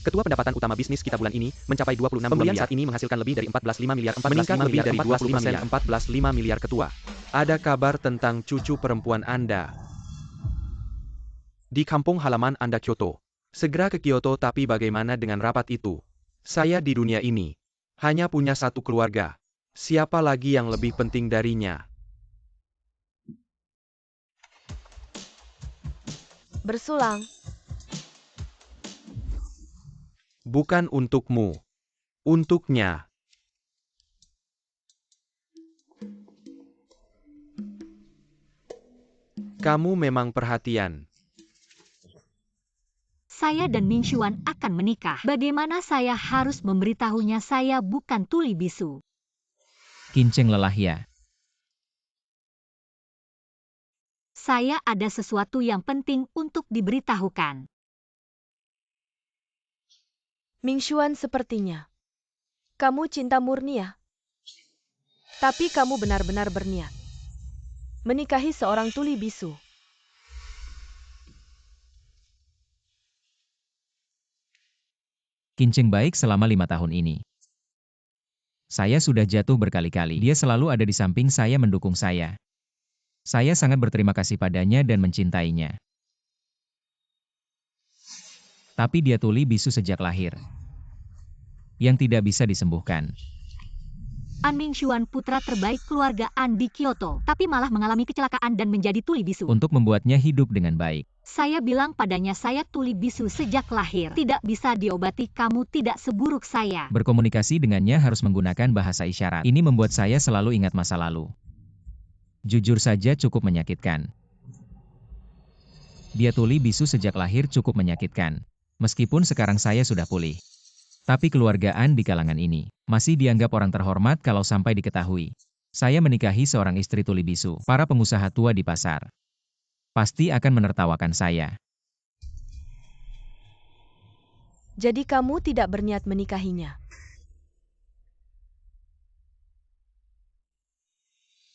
Ketua pendapatan utama bisnis kita bulan ini mencapai 26 pembelian saat ini menghasilkan lebih dari 14,5 miliar, meningkat lebih dari 20%, 14,5 miliar. Ketua, ada kabar tentang cucu perempuan Anda di kampung halaman Anda Kyoto. Segera ke Kyoto, tapi bagaimana dengan rapat itu? Saya di dunia ini hanya punya satu keluarga. Siapa lagi yang lebih penting darinya? Bersulang. Bukan untukmu. Untuknya. Kamu memang perhatian. Saya dan Ming Xuan akan menikah. Bagaimana saya harus memberitahunya saya bukan tuli bisu? Kinceng lelah ya. Saya ada sesuatu yang penting untuk diberitahukan. Ming Xuan, sepertinya kamu cinta murni ya? Tapi kamu benar-benar berniat menikahi seorang tuli bisu. Kinceng baik selama 5 tahun ini. Saya sudah jatuh berkali-kali. Dia selalu ada di samping saya, mendukung saya. Saya sangat berterima kasih padanya dan mencintainya. Tapi dia tuli bisu sejak lahir, yang tidak bisa disembuhkan. An Ming Xuan, putra terbaik keluarga An di Kyoto, tapi malah mengalami kecelakaan dan menjadi tuli bisu. Untuk membuatnya hidup dengan baik. Saya bilang padanya saya tuli bisu sejak lahir. Tidak bisa diobati, kamu tidak seburuk saya. Berkomunikasi dengannya harus menggunakan bahasa isyarat. Ini membuat saya selalu ingat masa lalu. Jujur saja cukup menyakitkan. Dia tuli bisu sejak lahir, cukup menyakitkan. Meskipun sekarang saya sudah pulih. Tapi keluargaan di kalangan ini masih dianggap orang terhormat kalau sampai diketahui saya menikahi seorang istri tuli bisu. Para pengusaha tua di pasar pasti akan menertawakan saya. Jadi kamu tidak berniat menikahinya?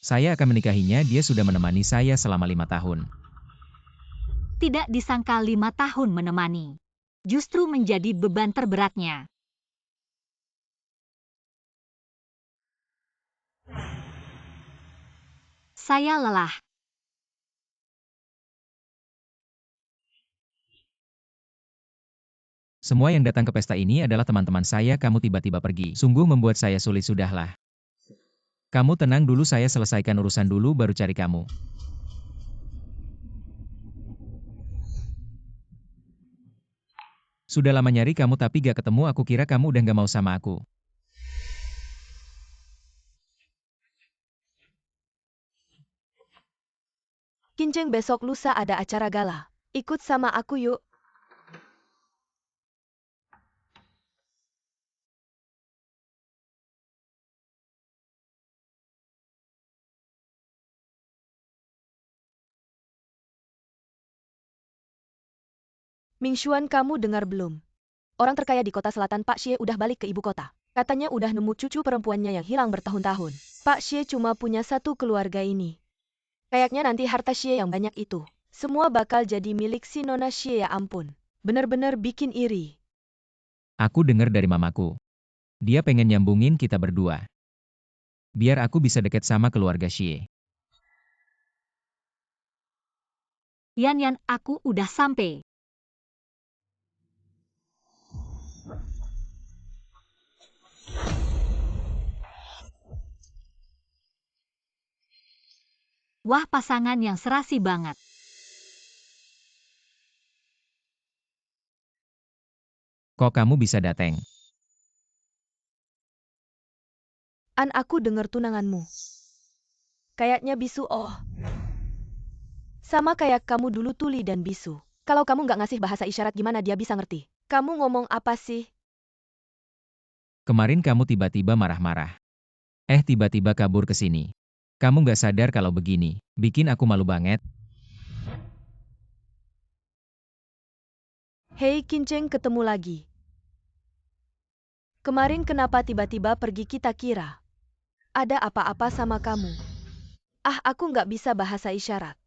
Saya akan menikahinya, dia sudah menemani saya selama 5 tahun. Tidak disangka 5 tahun menemani. Justru menjadi beban terberatnya. Saya lelah. Semua yang datang ke pesta ini adalah teman-teman saya, kamu tiba-tiba pergi. Sungguh membuat saya sulit. Sudahlah. Kamu tenang dulu, saya selesaikan urusan dulu baru cari kamu. Sudah lama nyari kamu tapi gak ketemu, aku kira kamu udah gak mau sama aku. Kinceng, besok lusa ada acara gala. Ikut sama aku yuk. Ming Xuan, kamu dengar belum? Orang terkaya di kota selatan Pak Xie udah balik ke ibu kota. Katanya udah nemu cucu perempuannya yang hilang bertahun-tahun. Pak Xie cuma punya satu keluarga ini. Kayaknya nanti harta Xie yang banyak itu semua bakal jadi milik si Nona Xie. Ya ampun, bener-bener bikin iri. Aku dengar dari mamaku. Dia pengen nyambungin kita berdua. Biar aku bisa deket sama keluarga Xie. Yan, aku udah sampai. Wah, pasangan yang serasi banget. Kok kamu bisa dateng? An, aku denger tunanganmu kayaknya bisu. Oh, sama kayak kamu dulu tuli dan bisu. Kalau kamu nggak ngasih bahasa isyarat gimana dia bisa ngerti? Kamu ngomong apa sih? Kemarin kamu tiba-tiba marah-marah. Tiba-tiba kabur ke sini. Kamu nggak sadar kalau begini bikin aku malu banget. Hei Kinceng, ketemu lagi. Kemarin kenapa tiba-tiba pergi? Kita kira ada apa-apa sama kamu. Aku nggak bisa bahasa isyarat.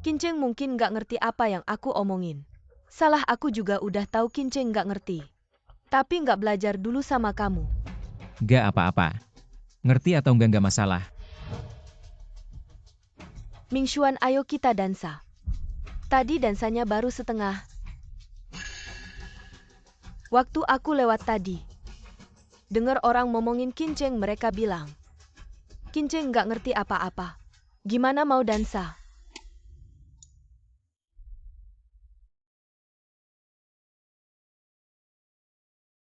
Kinceng mungkin nggak ngerti apa yang aku omongin. Salah aku juga udah tahu Kinceng nggak ngerti. Tapi nggak belajar dulu sama kamu. Gak apa-apa. Ngerti atau enggak masalah. Mingshuan, ayo kita dansa. Tadi dansanya baru setengah. Waktu aku lewat tadi, dengar orang ngomongin Kinceng, mereka bilang, Kinceng nggak ngerti apa-apa. Gimana mau dansa?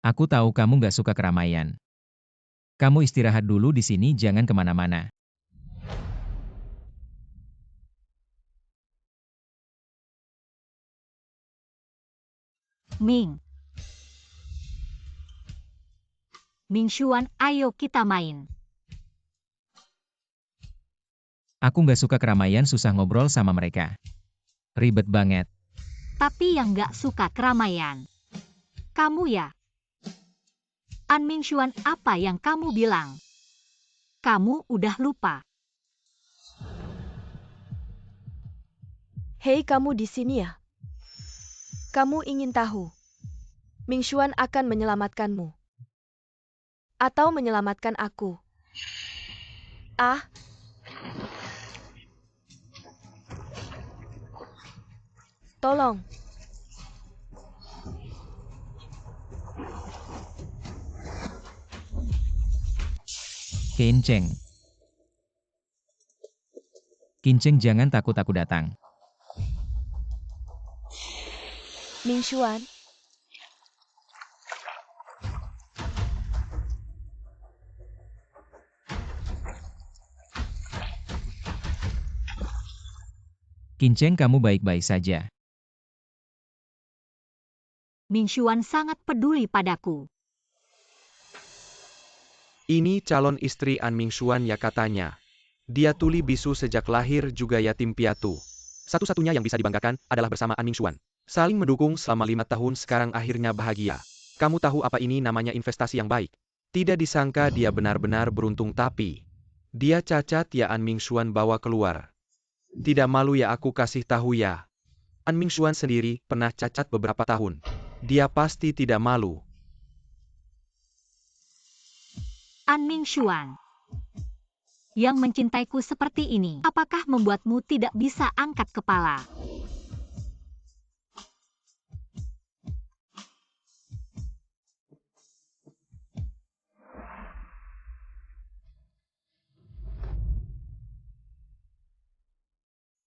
Aku tahu kamu gak suka keramaian. Kamu istirahat dulu di sini, jangan kemana-mana. Mingshuan, ayo kita main. Aku gak suka keramaian, susah ngobrol sama mereka. Ribet banget. Tapi yang gak suka keramaian, kamu ya? An Mingshuan, apa yang kamu bilang? Kamu udah lupa. Hei, kamu di sini ya? Kamu ingin tahu, Mingshuan akan menyelamatkanmu? Atau menyelamatkan aku? Ah, tolong. Kinceng. Kinceng, jangan takut, aku datang. Mingshuan, Kinceng, kamu baik-baik saja. Mingshuan sangat peduli padaku. Ini calon istri An Mingshuan ya katanya. Dia tuli bisu sejak lahir juga yatim piatu. Satu-satunya yang bisa dibanggakan adalah bersama An Mingshuan. Saling mendukung selama 5 tahun, sekarang akhirnya bahagia. Kamu tahu apa ini namanya investasi yang baik? Tidak disangka dia benar-benar beruntung, tapi dia cacat ya. An Mingshuan bawa keluar. Tidak malu ya aku kasih tahu ya. An Mingshuan sendiri pernah cacat beberapa tahun. Dia pasti tidak malu. An Mingshuan, yang mencintaiku seperti ini, apakah membuatmu tidak bisa angkat kepala?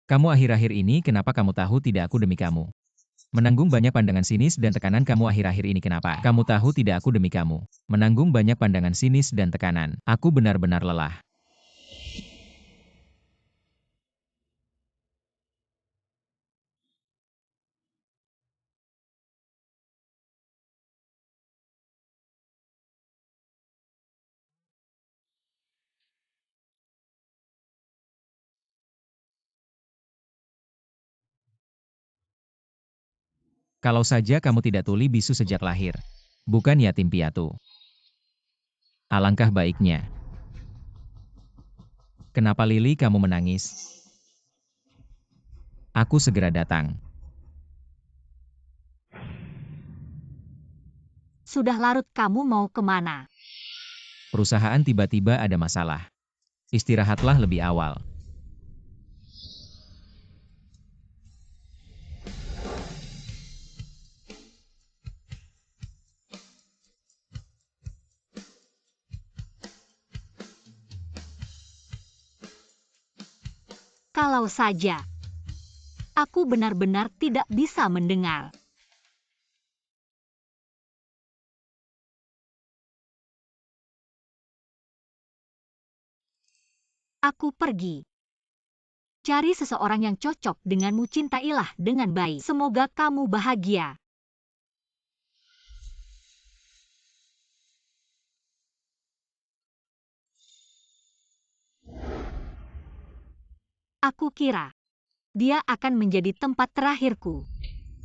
Kamu akhir-akhir ini kenapa kamu tahu tidak aku demi kamu? Menanggung banyak pandangan sinis dan tekanan kamu akhir-akhir ini kenapa? Kamu tahu tidak aku demi kamu? Menanggung banyak pandangan sinis dan tekanan. Aku benar-benar lelah. Kalau saja kamu tidak tuli bisu sejak lahir. Bukan yatim piatu. Alangkah baiknya. Kenapa Lili kamu menangis? Aku segera datang. Sudah larut, kamu mau kemana? Perusahaan tiba-tiba ada masalah. Istirahatlah lebih awal. Kalau saja aku benar-benar tidak bisa mendengar. Aku pergi. Cari seseorang yang cocok denganmu, cintailah dengan baik. Semoga kamu bahagia. Aku kira dia akan menjadi tempat terakhirku.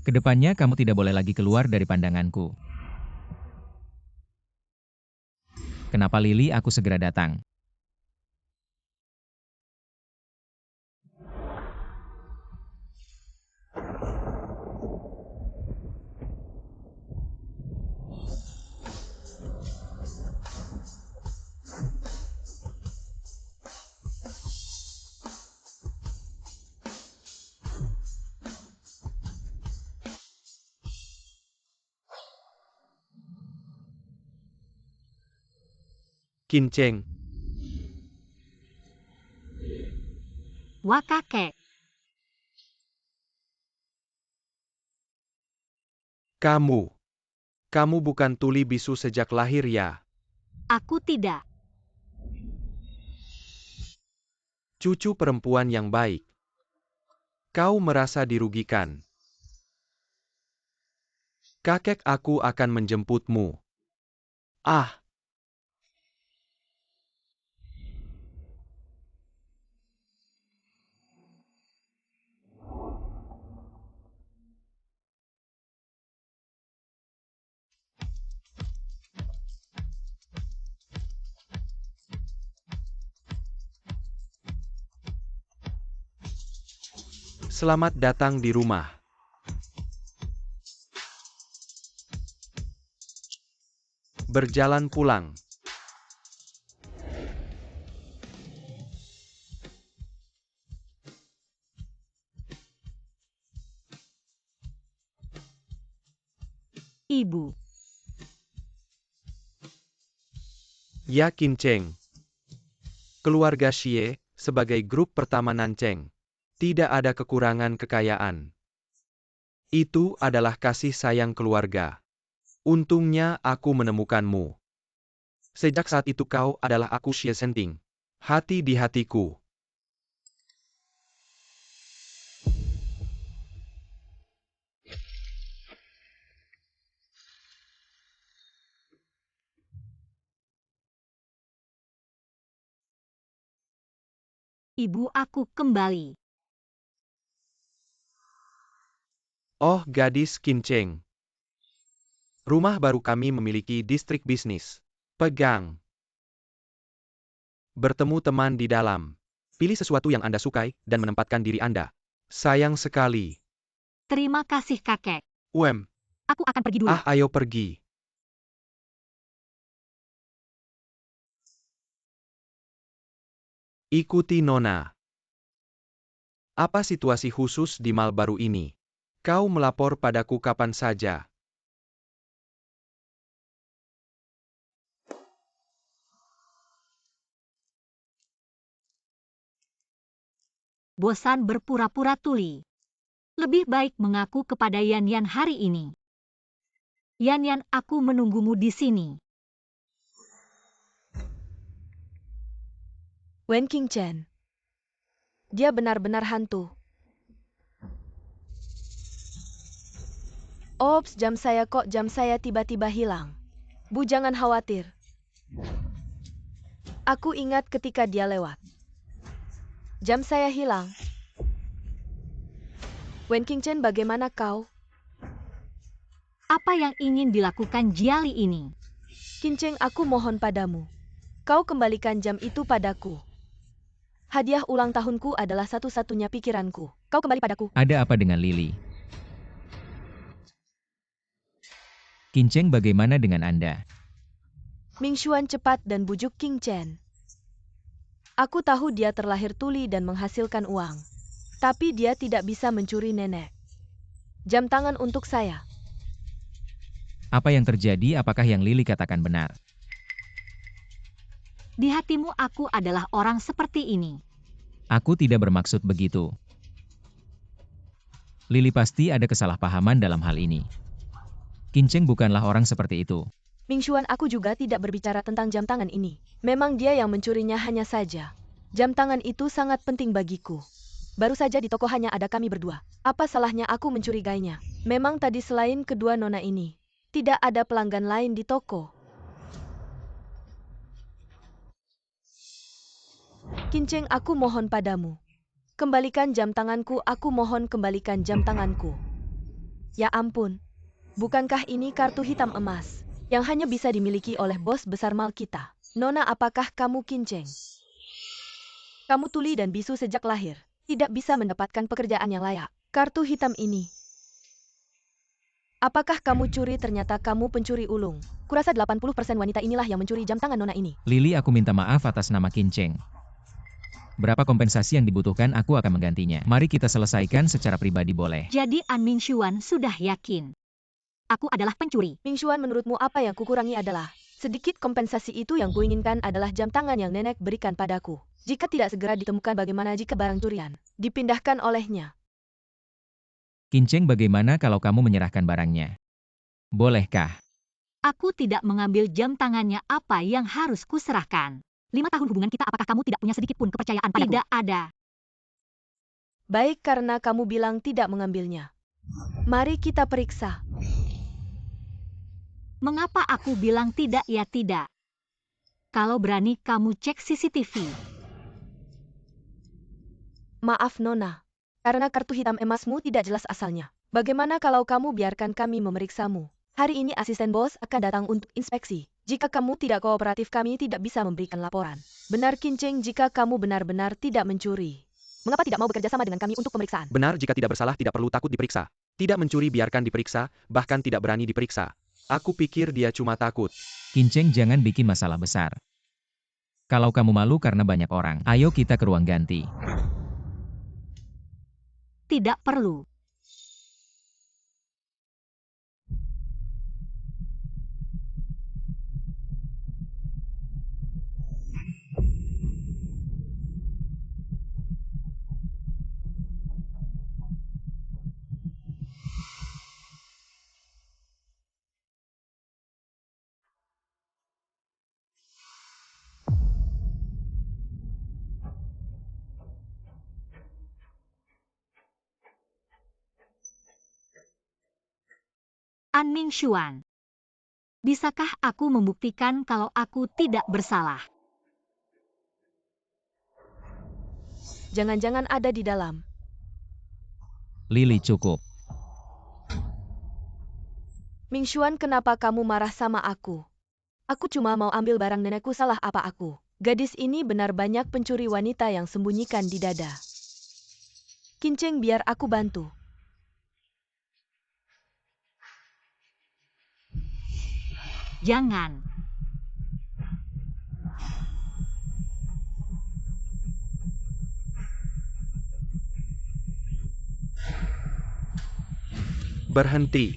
Kedepannya kamu tidak boleh lagi keluar dari pandanganku. Kenapa Lili? Aku segera datang. Qin Cheng. Wah kakek, Kamu bukan tuli bisu sejak lahir ya? aku tidak. Cucu perempuan yang baik. Kau merasa dirugikan. Kakek aku akan menjemputmu. Ah, selamat datang di rumah. Berjalan pulang. Ibu, Ya Qin Cheng. Keluarga Xie, sebagai grup pertama Nancheng, tidak ada kekurangan kekayaan. Itu adalah kasih sayang keluarga. Untungnya aku menemukanmu. Sejak saat itu kau adalah aku Xie Senting. Hati di hatiku. ibu aku kembali. Oh gadis Qin Cheng. Rumah baru kami memiliki distrik bisnis. Pegang. Bertemu teman di dalam. Pilih sesuatu yang Anda sukai dan menempatkan diri Anda. Sayang sekali. Terima kasih kakek. Wem. Aku akan pergi dulu. Ayo pergi. Ikuti Nona. Apa situasi khusus di mal baru ini? Kau melapor padaku kapan saja. Bosan berpura-pura tuli. Lebih baik mengaku kepada Yan Yan hari ini. Yan Yan, aku menunggumu di sini. Wen Qing Chen. Dia benar-benar hantu. Ops, jam saya tiba-tiba hilang. Bu jangan khawatir. Aku ingat ketika dia lewat. Jam saya hilang. Wen Qing Chen, bagaimana kau? Apa yang ingin dilakukan Jiali ini? Qin Cheng, aku mohon padamu. Kau kembalikan jam itu padaku. Hadiah ulang tahunku adalah satu-satunya pikiranku. Kau kembali padaku. Ada apa dengan Lily? Qin Cheng, bagaimana dengan Anda? Ming Xuan cepat dan bujuk Qing Chen. Aku tahu dia terlahir tuli dan menghasilkan uang. Tapi dia tidak bisa mencuri nenek. Jam tangan untuk saya. Apa yang terjadi? Apakah yang Lily katakan benar? Di hatimu aku adalah orang seperti ini. Aku tidak bermaksud begitu. Lily pasti ada kesalahpahaman dalam hal ini. Qin Cheng bukanlah orang seperti itu. Ming Xuan, aku juga tidak berbicara tentang jam tangan ini. Memang dia yang mencurinya hanya saja. Jam tangan itu sangat penting bagiku. Baru saja di toko hanya ada kami berdua. Apa salahnya aku mencurigainya? Memang tadi selain kedua nona ini, tidak ada pelanggan lain di toko. Qin Cheng, aku mohon padamu. Kembalikan jam tanganku, aku mohon kembalikan jam tanganku. Ya ampun. Bukankah ini kartu hitam emas yang hanya bisa dimiliki oleh bos besar mal kita? Nona, apakah kamu Qin Cheng? Kamu tuli dan bisu sejak lahir. Tidak bisa mendapatkan pekerjaan yang layak. Kartu hitam ini. Apakah kamu curi? Ternyata kamu pencuri ulung. Kurasa 80% wanita inilah yang mencuri jam tangan nona ini. Lily, aku minta maaf atas nama Qin Cheng. Berapa kompensasi yang dibutuhkan, aku akan menggantinya. Mari kita selesaikan secara pribadi, boleh? Jadi An Ming Xuan sudah yakin. Aku adalah pencuri. Ming Xuan, menurutmu apa yang kukurangi adalah Sedikit kompensasi itu yang kuinginkan adalah jam tangan yang nenek berikan padaku. Jika tidak segera ditemukan, bagaimana jika barang curian dipindahkan olehnya? Kinceng, bagaimana kalau kamu menyerahkan barangnya? Bolehkah? Aku tidak mengambil jam tangannya. Apa yang harus kuserahkan? 5 tahun hubungan kita, apakah kamu tidak punya sedikit pun kepercayaan padaku? Tidak ada. Baik, karena kamu bilang tidak mengambilnya. Mari kita periksa. Mengapa aku bilang tidak ya tidak? Kalau berani kamu cek CCTV. Maaf Nona, karena kartu hitam emasmu tidak jelas asalnya. Bagaimana kalau kamu biarkan kami memeriksamu? Hari ini asisten bos akan datang untuk inspeksi. Jika kamu tidak kooperatif, kami tidak bisa memberikan laporan. Benar Kinceng, jika kamu benar-benar tidak mencuri. Mengapa tidak mau bekerja sama dengan kami untuk pemeriksaan? Benar, jika tidak bersalah tidak perlu takut diperiksa. Tidak mencuri biarkan diperiksa, bahkan tidak berani diperiksa. Aku pikir dia cuma takut. Kinceng, jangan bikin masalah besar. Kalau kamu malu karena banyak orang, ayo kita ke ruang ganti. Tidak perlu. An Mingxuan, bisakah aku membuktikan kalau aku tidak bersalah? Jangan-jangan ada di dalam. Lily, cukup. Mingxuan, kenapa kamu marah sama aku? Aku cuma mau ambil barang nenekku, salah apa aku? Gadis ini benar banyak pencuri wanita yang sembunyikan di dada. Kinceng, biar aku bantu. Jangan. Berhenti.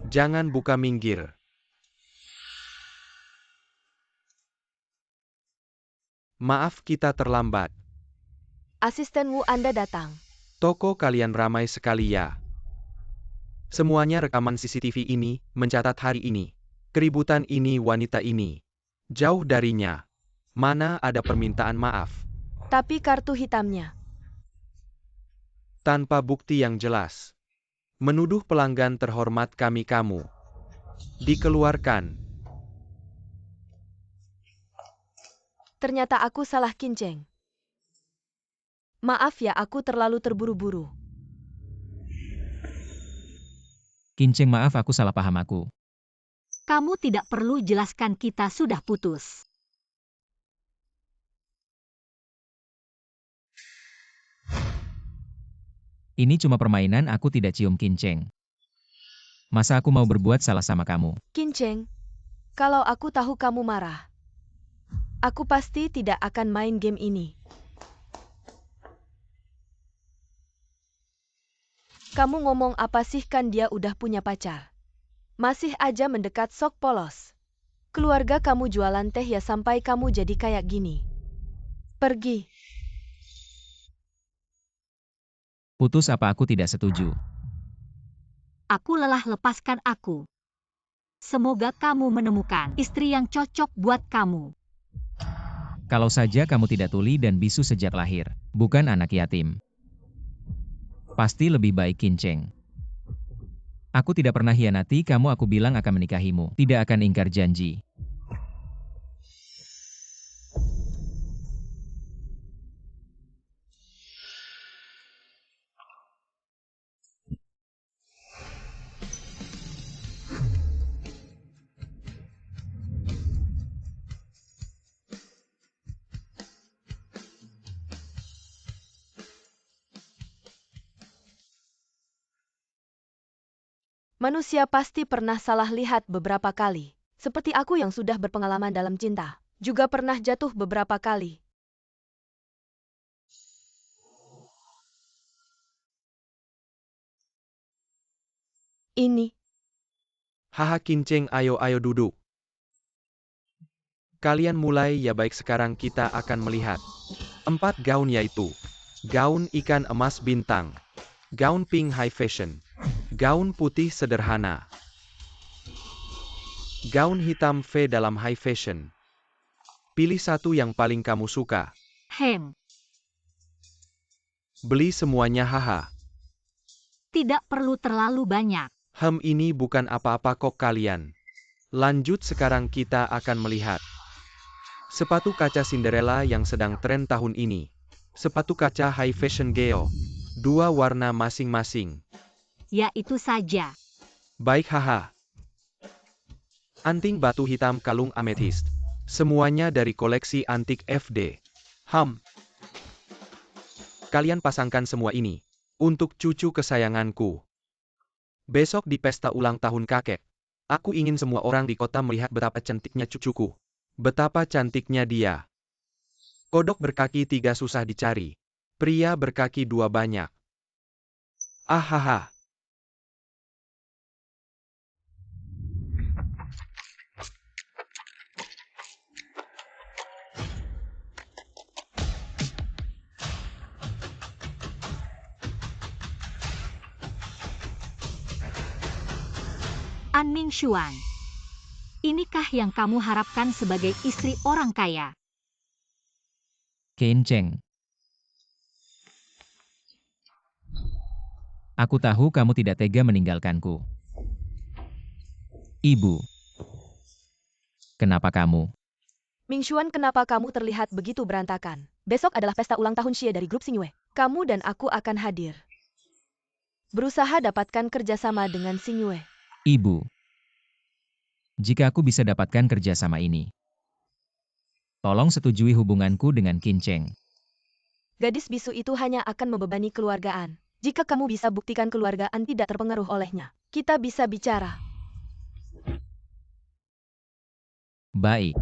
Jangan buka minggir. Maaf kita terlambat. Asisten Wu, Anda datang. Toko kalian ramai sekali ya. Semuanya rekaman CCTV ini, mencatat hari ini. Keributan ini, wanita ini. Jauh darinya. Mana ada permintaan maaf. Tapi kartu hitamnya. Tanpa bukti yang jelas. Menuduh pelanggan terhormat kami kamu. Dikeluarkan. Ternyata aku salah Kinceng. Maaf ya, aku terlalu terburu-buru. Kinceng, maaf aku salah paham aku. Kamu tidak perlu jelaskan, kita sudah putus. Ini cuma permainan, aku tidak cium Kinceng. Masa aku mau berbuat salah sama kamu? Kinceng, kalau aku tahu kamu marah, aku pasti tidak akan main game ini. Kamu ngomong apa sih, kan dia udah punya pacar. Masih aja mendekat, sok polos. Keluarga kamu jualan teh ya sampai kamu jadi kayak gini. Pergi. Putus apa aku tidak setuju? Aku lelah, lepaskan aku. Semoga kamu menemukan istri yang cocok buat kamu. Kalau saja kamu tidak tuli dan bisu sejak lahir, bukan anak yatim. Pasti lebih baik Kinceng. Aku tidak pernah hianati kamu, aku bilang akan menikahimu, tidak akan ingkar janji. Manusia pasti pernah salah lihat beberapa kali. Seperti aku yang sudah berpengalaman dalam cinta. Juga pernah jatuh beberapa kali. Ini Haha Kinceng, ayo duduk. Kalian mulai ya, baik, sekarang kita akan melihat 4 gaun, yaitu gaun ikan emas bintang, gaun pink high fashion, gaun putih sederhana, gaun hitam V dalam high fashion. Pilih satu yang paling kamu suka. Beli semuanya, haha. Tidak perlu terlalu banyak. Ini bukan apa-apa kok kalian. Lanjut, sekarang kita akan melihat sepatu kaca Cinderella yang sedang tren tahun ini. Sepatu kaca high fashion Geo. 2 warna masing-masing. Ya itu saja. Baik, haha. Anting batu hitam kalung amethyst. Semuanya dari koleksi antik FD. Kalian pasangkan semua ini untuk cucu kesayanganku. Besok di pesta ulang tahun kakek, aku ingin semua orang di kota melihat betapa cantiknya cucuku. Betapa cantiknya dia. Kodok berkaki 3 susah dicari. Pria berkaki 2 banyak. Ahaha. An Mingxuan, inikah yang kamu harapkan sebagai istri orang kaya? Kinceng. Aku tahu kamu tidak tega meninggalkanku. Ibu. Kenapa kamu? Mingxuan, kenapa kamu terlihat begitu berantakan? Besok adalah pesta ulang tahun Xie dari grup Xingyue. Kamu dan aku akan hadir. Berusaha dapatkan kerjasama dengan Xingyue. Ibu. Jika aku bisa dapatkan kerjasama ini, tolong setujui hubunganku dengan Kinceng. Gadis bisu itu hanya akan membebani keluargaan. Jika kamu bisa buktikan keluargaan tidak terpengaruh olehnya, kita bisa bicara. Baik.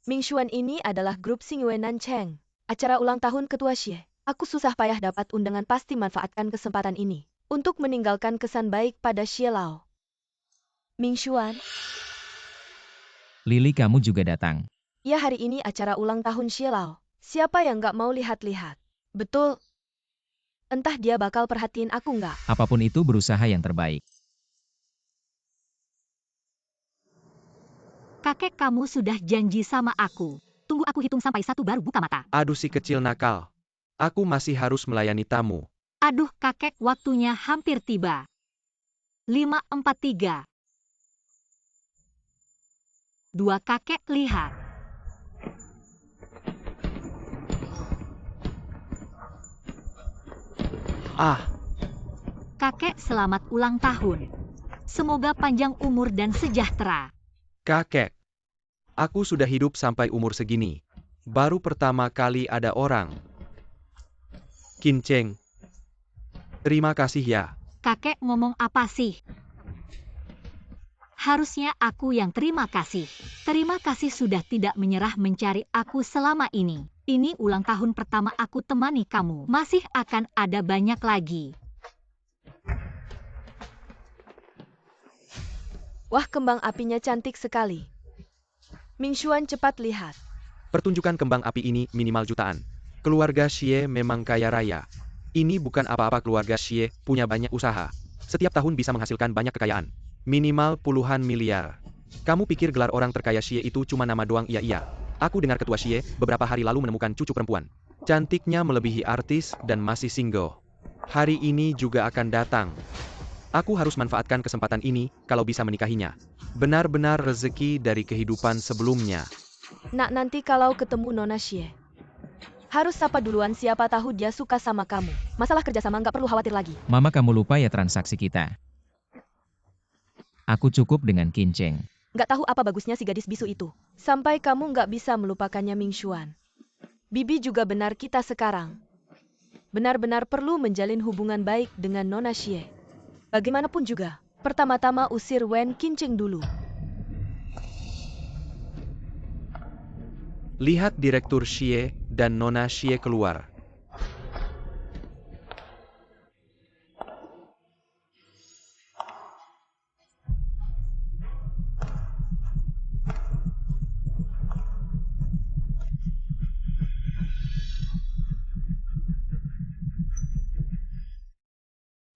Mingxuan ini adalah grup Xingyue Nancheng. Acara ulang tahun ketua Xie. Aku susah payah dapat undangan, pasti manfaatkan kesempatan ini untuk meninggalkan kesan baik pada Xie Lao. Mingxuan. Lili, kamu juga datang. Ya, hari ini acara ulang tahun Xie Lao. Siapa yang gak mau lihat-lihat? Betul. Entah dia bakal perhatiin aku nggak. Apapun itu, berusaha yang terbaik. Kakek kamu sudah janji sama aku. Tunggu aku hitung sampai 1 baru buka mata. Aduh, si kecil nakal. Aku masih harus melayani tamu. Aduh kakek, waktunya hampir tiba. 5, 4, 3. 2 kakek lihat. Kakek, selamat ulang tahun. Semoga panjang umur dan sejahtera. Kakek. Aku sudah hidup sampai umur segini. Baru pertama kali ada orang. Kinceng. Terima kasih ya. Kakek ngomong apa sih? Harusnya aku yang terima kasih. Terima kasih sudah tidak menyerah mencari aku selama ini. Ini ulang tahun pertama aku temani kamu. Masih akan ada banyak lagi. Wah, kembang apinya cantik sekali. Mingxuan, cepat lihat. Pertunjukan kembang api ini minimal jutaan. Keluarga Xie memang kaya raya. Ini bukan apa-apa, keluarga Xie punya banyak usaha. Setiap tahun bisa menghasilkan banyak kekayaan. Minimal puluhan miliar. Kamu pikir gelar orang terkaya Xie itu cuma nama doang? Iya. Aku dengar ketua Xie beberapa hari lalu menemukan cucu perempuan. Cantiknya melebihi artis dan masih single. Hari ini juga akan datang. Aku harus manfaatkan kesempatan ini kalau bisa menikahinya. Benar-benar rezeki dari kehidupan sebelumnya. Nak, nanti kalau ketemu Nona Xie, harus sapa duluan, siapa tahu dia suka sama kamu. Masalah kerjasama nggak perlu khawatir lagi. Mama, kamu lupa ya transaksi kita. Aku cukup dengan Kinceng. Nggak tahu apa bagusnya si gadis bisu itu. Sampai kamu nggak bisa melupakannya, Mingxuan. Bibi juga benar, kita sekarang benar-benar perlu menjalin hubungan baik dengan Nona Xie. Bagaimanapun juga, pertama-tama usir Wen Kinceng dulu. Lihat Direktur Xie dan Nona Xie keluar.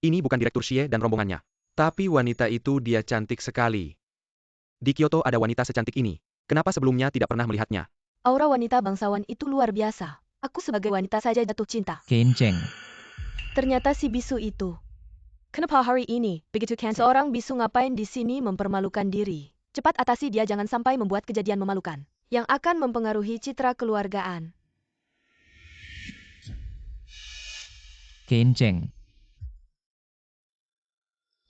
Ini bukan Direktur Xie dan rombongannya. Tapi wanita itu dia cantik sekali. Di Kyoto ada wanita secantik ini. Kenapa sebelumnya tidak pernah melihatnya? Aura wanita bangsawan itu luar biasa. Aku sebagai wanita saja jatuh cinta. Kenceng. Ternyata si bisu itu. Kenapa hari ini, begitu kan seorang bisu ngapain di sini mempermalukan diri? Cepat atasi dia, jangan sampai membuat kejadian memalukan yang akan mempengaruhi citra keluargaan. Kenceng.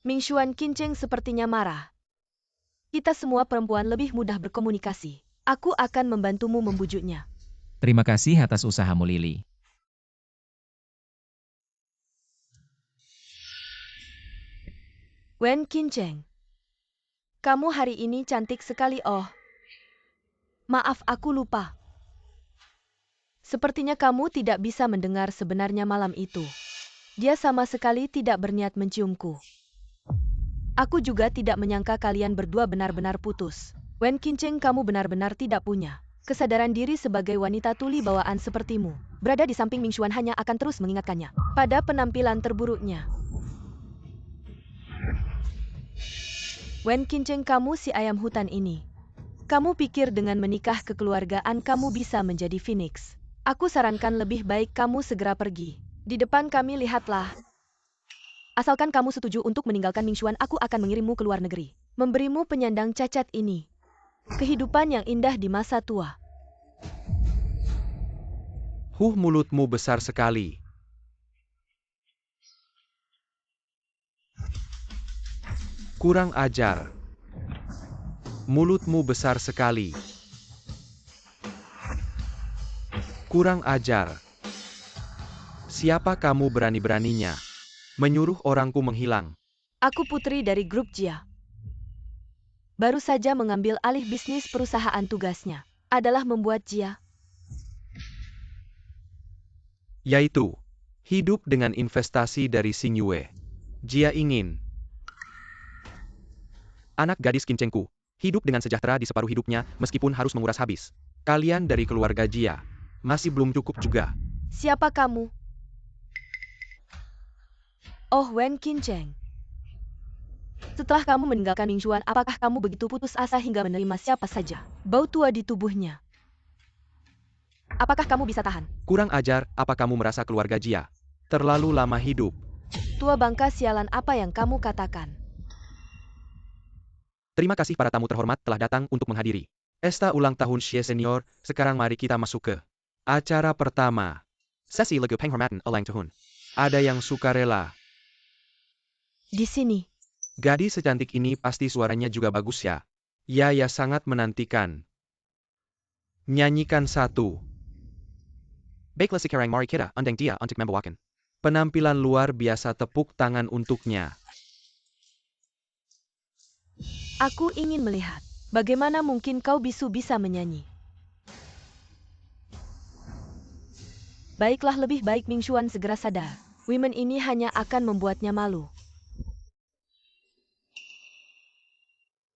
Mingshuan Kinceng sepertinya marah. Kita semua perempuan lebih mudah berkomunikasi. Aku akan membantumu membujuknya. Terima kasih atas usahamu, Lily. Wen Kinceng. Kamu hari ini cantik sekali. Oh. Maaf, aku lupa. Sepertinya kamu tidak bisa mendengar sebenarnya malam itu. Dia sama sekali tidak berniat menciumku. Aku juga tidak menyangka kalian berdua benar-benar putus. Wen Kinceng, kamu benar-benar tidak punya kesadaran diri sebagai wanita tuli bawaan sepertimu. Berada di samping Mingshuan hanya akan terus mengingatkannya pada penampilan terburuknya. Wen Kinceng, kamu si ayam hutan ini. Kamu pikir dengan menikah kekeluargaan kamu bisa menjadi Phoenix? Aku sarankan lebih baik kamu segera pergi. Di depan kami, lihatlah. Asalkan kamu setuju untuk meninggalkan Mingshuan, aku akan mengirimmu ke luar negeri. Memberimu penyandang cacat ini. Kehidupan yang indah di masa tua. Mulutmu besar sekali. Kurang ajar. Mulutmu besar sekali. Kurang ajar. Siapa kamu berani-beraninya menyuruh orangku menghilang? Aku putri dari grup Jia. Baru saja mengambil alih bisnis perusahaan, tugasnya adalah membuat Jia. Yaitu, hidup dengan investasi dari Xing Yue. Jia ingin anak gadis Kincengku hidup dengan sejahtera di separuh hidupnya meskipun harus menguras habis. Kalian dari keluarga Jia masih belum cukup juga. Siapa kamu? Oh, Wen Kinceng. Setelah kamu meninggalkan Mingshuan, apakah kamu begitu putus asa hingga menerima siapa saja? Bau tua di tubuhnya. Apakah kamu bisa tahan? Kurang ajar, apa kamu merasa keluarga Jia terlalu lama hidup? Tua bangka sialan, apa yang kamu katakan? Terima kasih para tamu terhormat telah datang untuk menghadiri Pesta ulang tahun Xie Senior. Sekarang mari kita masuk ke acara pertama. Sesi lagu penghormatan ulang tahun. Ada yang sukarela. Di sini. Gadis secantik ini pasti suaranya juga bagus ya. Ya sangat menantikan. Nyanyikan satu. Baiklah sekarang mari kita undang dia untuk membawakan penampilan luar biasa, tepuk tangan untuknya. Aku ingin melihat bagaimana mungkin kau bisu bisa menyanyi. Baiklah, lebih baik Mingshuan segera sadar. Women ini hanya akan membuatnya malu.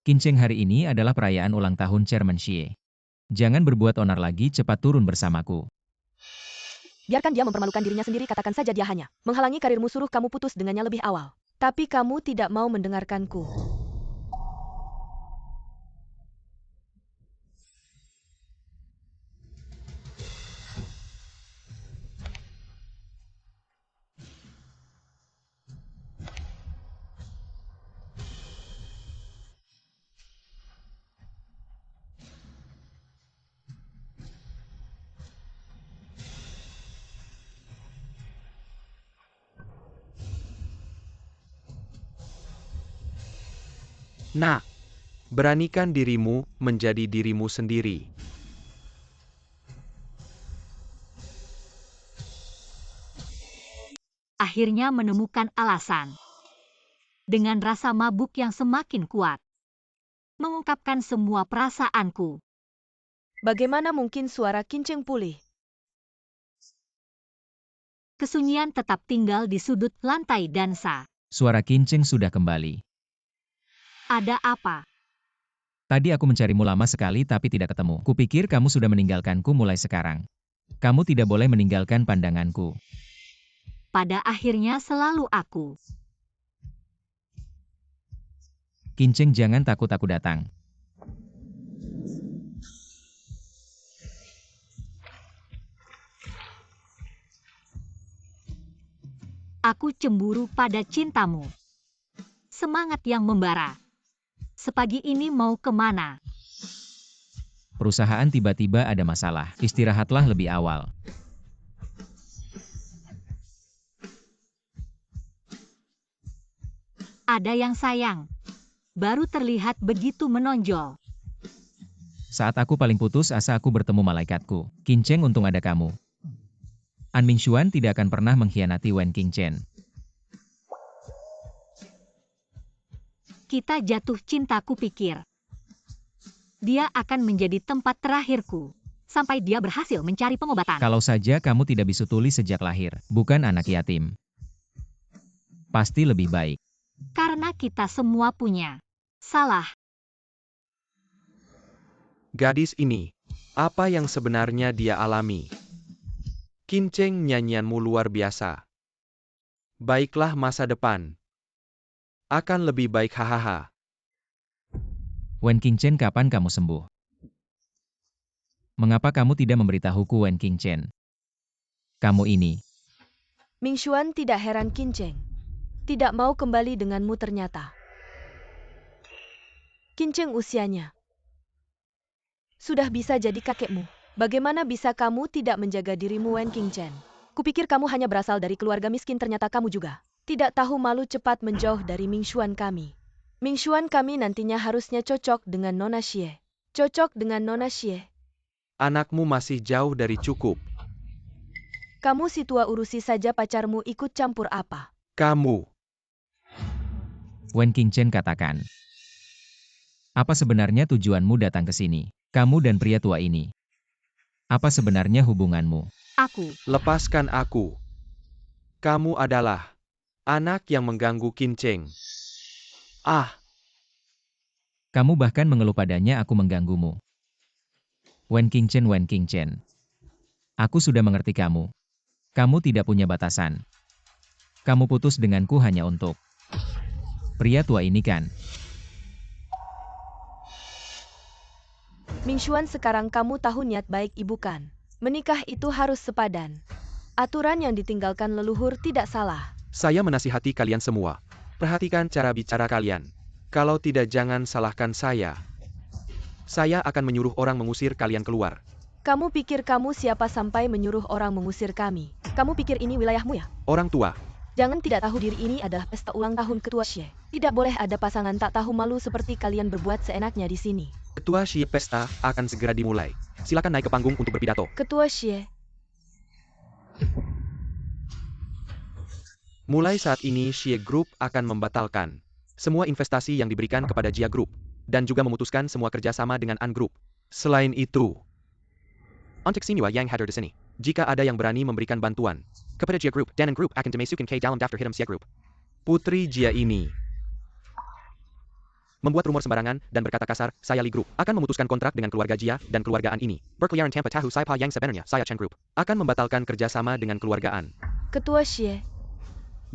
Kinceng, hari ini adalah perayaan ulang tahun Chairman Xie. Jangan berbuat onar lagi, cepat turun bersamaku. Biarkan dia mempermalukan dirinya sendiri, katakan saja dia hanya menghalangi karirmu, suruh kamu putus dengannya lebih awal. Tapi kamu tidak mau mendengarkanku. Nah, beranikan dirimu menjadi dirimu sendiri. Akhirnya menemukan alasan. Dengan rasa mabuk yang semakin kuat. Mengungkapkan semua perasaanku. Bagaimana mungkin suara Kinceng pulih? Kesunyian tetap tinggal di sudut lantai dansa. Suara Kinceng sudah kembali. Ada apa? Tadi aku mencarimu lama sekali tapi tidak ketemu. Kupikir kamu sudah meninggalkanku mulai sekarang. Kamu tidak boleh meninggalkan pandanganku. Pada akhirnya selalu aku. Kinceng, jangan takut aku datang. Aku cemburu pada cintamu. Semangat yang membara. Sepagi ini mau kemana? Perusahaan tiba-tiba ada masalah. Istirahatlah lebih awal. Ada yang sayang. Baru terlihat begitu menonjol. Saat aku paling putus asa aku bertemu malaikatku. Kinceng, untung ada kamu. An Mingxuan tidak akan pernah mengkhianati Wen Qingchen. Kita jatuh cinta, kupikir. Dia akan menjadi tempat terakhirku. Sampai dia berhasil mencari pengobatan. Kalau saja kamu tidak bisu tuli sejak lahir, bukan anak yatim. Pasti lebih baik. Karena kita semua punya salah. Gadis ini, apa yang sebenarnya dia alami? Kinceng, nyanyianmu luar biasa. Baiklah, masa depan akan lebih baik, hahaha. Wen Qingchen, kapan kamu sembuh? Mengapa kamu tidak memberitahuku, Wen Qingchen? Kamu ini. Mingxuan tidak heran Kinceng. Tidak mau kembali denganmu ternyata. Kinceng usianya sudah bisa jadi kakekmu. Bagaimana bisa kamu tidak menjaga dirimu, Wen Qingchen? Kupikir kamu hanya berasal dari keluarga miskin, ternyata kamu juga tidak tahu malu, cepat menjauh dari Mingxuan kami. Mingxuan kami nantinya harusnya cocok dengan Nona Xie. Cocok dengan Nona Xie. Anakmu masih jauh dari cukup. Kamu si tua, urusi saja pacarmu, ikut campur apa? Kamu. Wen Qingchen, katakan. Apa sebenarnya tujuanmu datang ke sini? Kamu dan pria tua ini. Apa sebenarnya hubunganmu? Aku. Lepaskan aku. Kamu adalah anak yang mengganggu Kinceng. Ah, Kamu bahkan mengeluh padanya aku mengganggumu. Wen Qingchen, Wen Qingchen. Aku sudah mengerti kamu. Kamu tidak punya batasan. Kamu putus denganku hanya untuk pria tua ini, kan? Mingxuan, sekarang kamu tahu niat baik ibu, kan? Menikah itu harus sepadan. Aturan yang ditinggalkan leluhur tidak salah. saya menasihati kalian semua. Perhatikan cara bicara kalian. Kalau tidak, jangan salahkan saya. Saya akan menyuruh orang mengusir kalian keluar. Kamu pikir kamu siapa sampai menyuruh orang mengusir kami? Kamu pikir ini wilayahmu ya? Orang tua, Jangan tidak tahu diri, ini adalah pesta ulang tahun Ketua Xie. Tidak boleh ada pasangan tak tahu malu seperti kalian berbuat seenaknya di sini. Ketua Xie, pesta akan segera dimulai. Silakan naik ke panggung untuk berpidato. Ketua Xie, Mulai saat ini Xie Group akan membatalkan semua investasi yang diberikan kepada Jia Group, dan juga memutuskan semua kerjasama dengan An Group. Selain itu, untuk Xinhua yang hadir di sini, jika ada yang berani memberikan bantuan kepada Jia Group, dan An Group akan dimasukin ke dalam daftar hitam Xie Group. Putri Jia ini membuat rumor sembarangan dan berkata kasar. Saya Li Group akan memutuskan kontrak dengan keluarga Jia dan keluarga An ini. Berkeliaran tanpa tahu siapa yang sebenarnya. Saya Chen Group akan membatalkan kerjasama dengan keluarga An. Ketua Xie,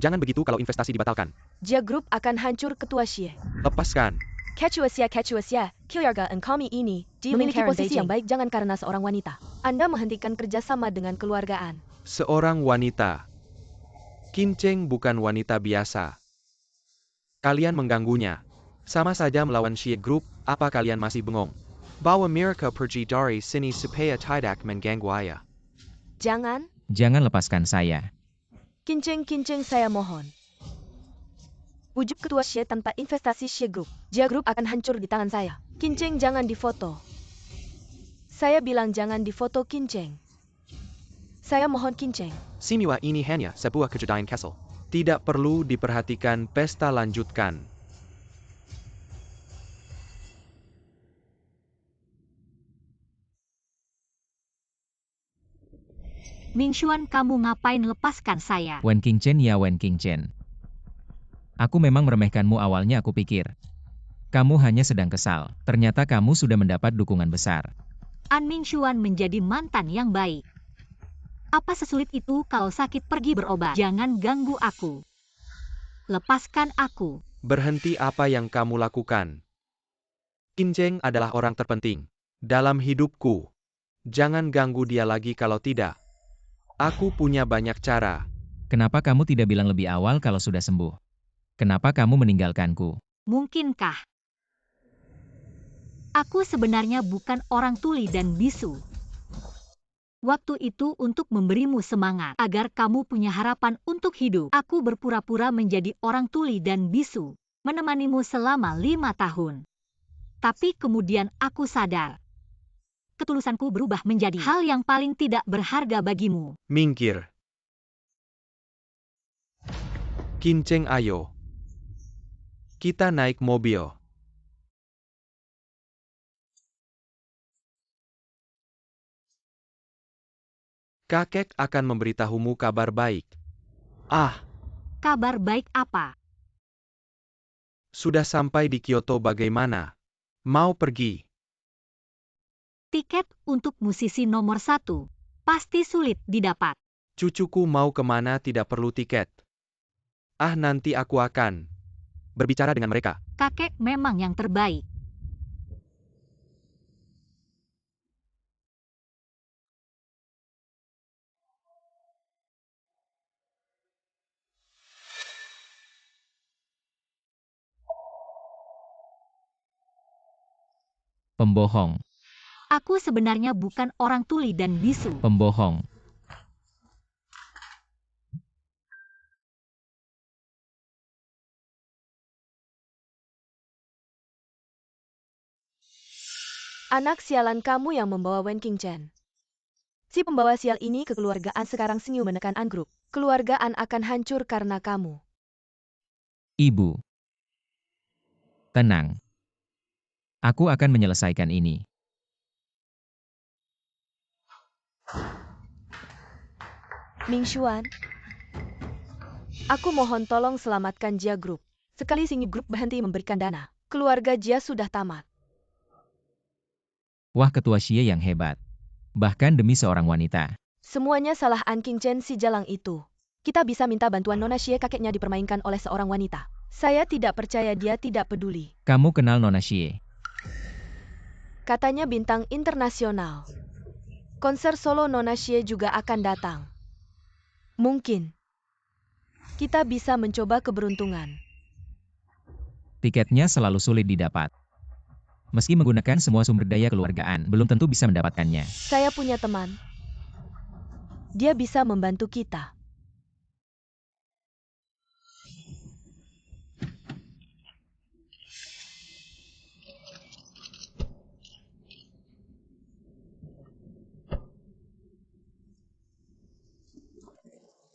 Jangan begitu kalau investasi dibatalkan. Jia Group akan hancur, Ketua Xie. Lepaskan. Ketua Xie, keluarga kami ini memiliki posisi yang baik, jangan karena seorang wanita Anda menghentikan kerjasama dengan keluargaan. Seorang wanita. Kinceng bukan wanita biasa. Kalian mengganggunya. Sama saja melawan Xie Group. Apa kalian masih bengong? Bawa mereka pergi dari sini supaya tidak mengganggu saya. Jangan. Jangan lepaskan saya. Kinceng, saya mohon. Ujuk Ketua Xie, tanpa investasi Xie Group, Jia Group akan hancur di tangan saya. Kinceng, jangan difoto. Saya bilang jangan difoto, Kinceng. Saya mohon, Kinceng. Xinhua ini hanya sebuah kejadian kesel. Tidak perlu diperhatikan, pesta lanjutkan. Mingxuan, kamu ngapain lepaskan saya? Wen Qingchen ya Wen Qingchen. Aku memang meremehkanmu awalnya aku pikir. Kamu hanya sedang kesal. Ternyata kamu sudah mendapat dukungan besar. An Mingxuan menjadi mantan yang baik. Apa sesulit itu kalau sakit pergi berobat? Jangan ganggu aku. Lepaskan aku. Berhenti apa yang kamu lakukan. Qingchen adalah orang terpenting dalam hidupku. Jangan ganggu dia lagi kalau tidak. Aku punya banyak cara. Kenapa kamu tidak bilang lebih awal kalau sudah sembuh? Kenapa kamu meninggalkanku? Mungkinkah? Aku sebenarnya bukan orang tuli dan bisu. Waktu itu untuk memberimu semangat, agar kamu punya harapan untuk hidup. Aku berpura-pura menjadi orang tuli dan bisu, menemanimu selama 5 tahun. Tapi kemudian aku sadar. Ketulusanku berubah menjadi hal yang paling tidak berharga bagimu. Minggir. Qingchen, ayo. Kita naik mobil. Kakek akan memberitahumu kabar baik. Ah, Kabar baik apa? sudah sampai di Kyoto bagaimana? Mau pergi? Tiket untuk musisi nomor 1 pasti sulit didapat. Cucuku mau kemana tidak perlu tiket. Ah, nanti aku akan berbicara dengan mereka. Kakek memang yang terbaik. Pembohong. Aku sebenarnya bukan orang tuli dan bisu. Pembohong. Anak sialan kamu yang membawa Wen Qingchen. Si pembawa sial ini kekeluargaan sekarang senyum menekan An Group. Keluargaan akan hancur karena kamu. Ibu. Tenang. Aku akan menyelesaikan ini. Mingxuan, aku mohon tolong selamatkan Jia Group. Sekali Xingyi Group berhenti memberikan dana, keluarga Jia sudah tamat. Wah, ketua Xie yang hebat. Bahkan demi seorang wanita. Semuanya salah An Qingchen si jalang itu. Kita bisa minta bantuan Nona Xie, kakeknya dipermainkan oleh seorang wanita. Saya tidak percaya dia tidak peduli. Kamu kenal Nona Xie? Katanya bintang internasional. Konser solo Nona Xie juga akan datang. Mungkin. Kita bisa mencoba keberuntungan. Tiketnya selalu sulit didapat. Meski menggunakan semua sumber daya keluargaan, belum tentu bisa mendapatkannya. Saya punya teman. Dia bisa membantu kita.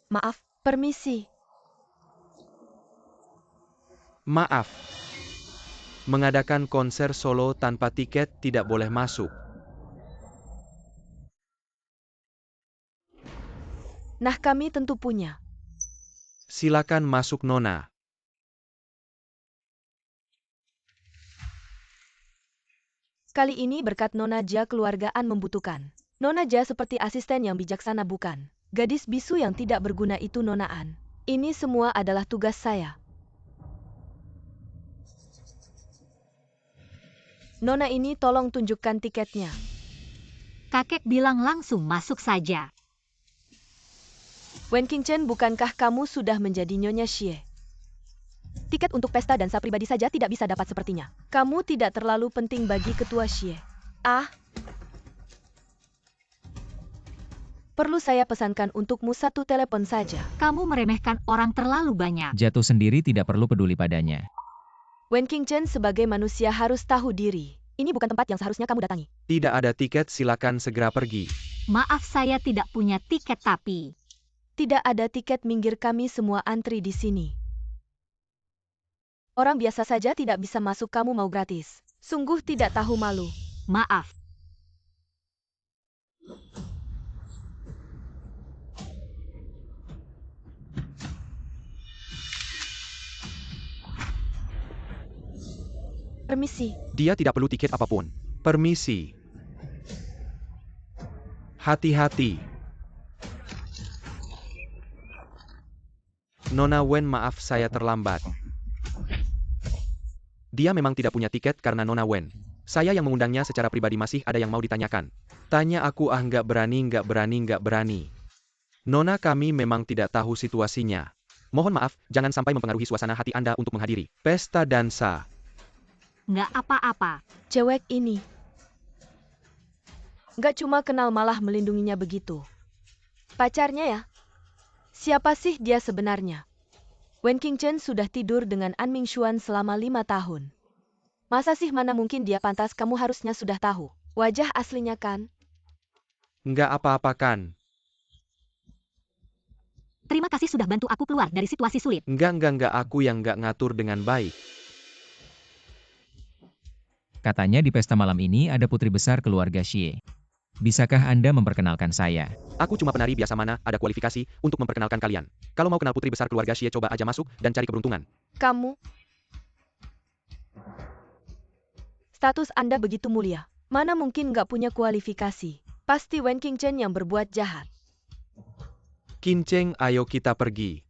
Maaf, permisi. Maaf. Mengadakan konser solo tanpa tiket tidak boleh masuk. Nah, kami tentu punya. Silakan masuk, Nona. Kali ini berkat Nona Jia keluargaan membutuhkan. Nona Jia seperti asisten yang bijaksana bukan. Gadis bisu yang tidak berguna itu Nona An. Ini semua adalah tugas saya. Nona ini tolong tunjukkan tiketnya. Kakek bilang langsung masuk saja. Wen Qingchen, bukankah kamu sudah menjadi Nyonya Xie? Tiket untuk pesta dansa pribadi saja tidak bisa dapat sepertinya. Kamu tidak terlalu penting bagi ketua Xie. Ah. Perlu saya pesankan untukmu satu telepon saja. Kamu meremehkan orang terlalu banyak. Jatuh sendiri tidak perlu peduli padanya. Wen Qingchen sebagai manusia harus tahu diri. Ini bukan tempat yang seharusnya kamu datangi. Tidak ada tiket, silakan segera pergi. Maaf, saya tidak punya tiket tapi. Tidak ada tiket, minggir, kami semua antri di sini. Orang biasa saja tidak bisa masuk, kamu mau gratis. Sungguh tidak tahu malu. Maaf. Permisi. Dia tidak perlu tiket apapun. Permisi. Hati-hati. Nona Wen, maaf saya terlambat. Dia memang tidak punya tiket karena Nona Wen. Saya yang mengundangnya secara pribadi. Masih ada yang mau ditanyakan. Tanya aku. Nggak berani. Nona, kami memang tidak tahu situasinya. Mohon maaf, jangan sampai mempengaruhi suasana hati Anda untuk menghadiri pesta dansa. Nggak apa-apa. Cewek ini. Nggak cuma kenal malah melindunginya begitu. Pacarnya ya? Siapa sih dia sebenarnya? Wen Qingchen sudah tidur dengan An Mingxuan selama 5 tahun. Masa sih, mana mungkin dia pantas, kamu harusnya sudah tahu. Wajah aslinya kan? Nggak apa-apa kan? Terima kasih sudah bantu aku keluar dari situasi sulit. Nggak, aku yang nggak ngatur dengan baik. Katanya di pesta malam ini ada putri besar keluarga Xie. Bisakah Anda memperkenalkan saya? Aku cuma penari biasa, mana ada kualifikasi untuk memperkenalkan kalian. Kalau mau kenal putri besar keluarga Xie, coba aja masuk dan cari keberuntungan. Kamu? Status Anda begitu mulia. Mana mungkin nggak punya kualifikasi? Pasti Wen Qingchen yang berbuat jahat. Qingchen, ayo kita pergi.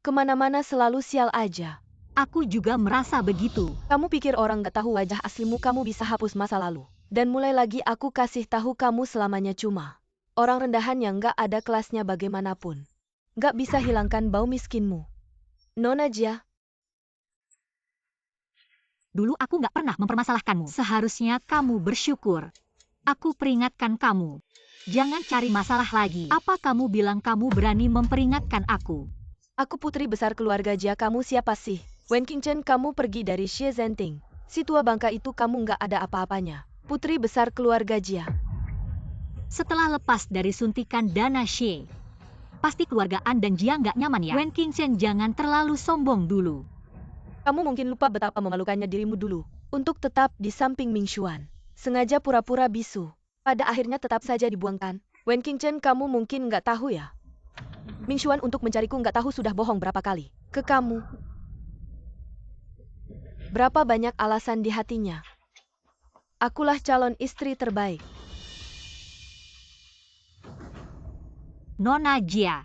Kemana-mana selalu sial aja. Aku juga merasa begitu. Kamu pikir orang nggak tahu wajah aslimu, kamu bisa hapus masa lalu. Dan mulai lagi, aku kasih tahu kamu selamanya cuma orang rendahan yang nggak ada kelasnya bagaimanapun. Nggak bisa hilangkan bau miskinmu. Nona Jia. Dulu aku nggak pernah mempermasalahkanmu. Seharusnya kamu bersyukur. Aku peringatkan kamu. Jangan cari masalah lagi. Apa kamu bilang kamu berani memperingatkan aku? Aku putri besar keluarga Jia, kamu siapa sih? Wen Qingchen, kamu pergi dari Xie Zhenting. Si tua bangka itu, kamu nggak ada apa-apanya. Putri besar keluarga Jia. Setelah lepas dari suntikan dana Xie, pasti keluarga An dan Jia nggak nyaman ya? Wen Qingchen, jangan terlalu sombong dulu. Kamu mungkin lupa betapa memalukannya dirimu dulu. Untuk tetap di samping Mingxuan. Sengaja pura-pura bisu. Pada akhirnya tetap saja dibuangkan. Wen Qingchen, kamu mungkin nggak tahu ya. Mingxuan untuk mencariku nggak tahu sudah bohong berapa kali. Ke kamu. Berapa banyak alasan di hatinya. Akulah calon istri terbaik. Nona Jia,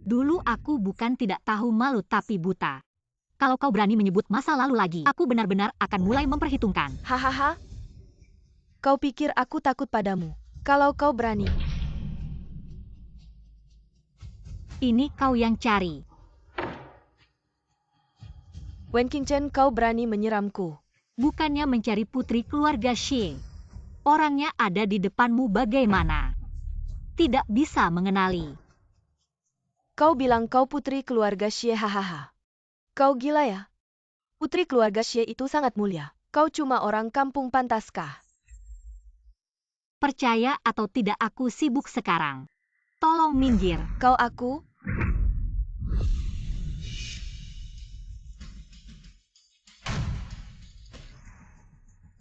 dulu aku bukan tidak tahu malu tapi buta. Kalau kau berani menyebut masa lalu lagi, aku benar-benar akan mulai memperhitungkan. Hahaha. Kau pikir aku takut padamu? Kalau kau berani. Ini kau yang cari. Wen Qingchen, kau berani menyiramku. Bukannya mencari putri keluarga Xie. Orangnya ada di depanmu, bagaimana? Tidak bisa mengenali. Kau bilang kau putri keluarga Xie, hahaha. Kau gila ya? Putri keluarga Xie itu sangat mulia. Kau cuma orang kampung, pantaskah? Percaya atau tidak, aku sibuk sekarang. Tolong minggir. Kau aku?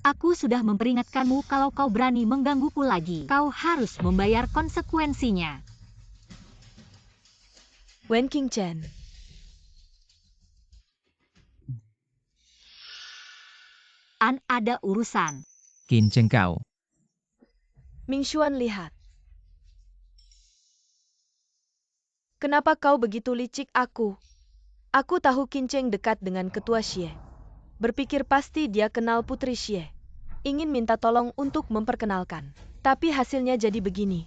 Aku sudah memperingatkanmu, kalau kau berani menggangguku lagi, kau harus membayar konsekuensinya. Wen Qingchen. An ada urusan. Qingchen kau. Mingxuan, lihat. Kenapa kau begitu licik aku? Aku tahu Qingchen dekat dengan ketua Xie. Berpikir pasti dia kenal putri Xie. Ingin minta tolong untuk memperkenalkan. Tapi hasilnya jadi begini.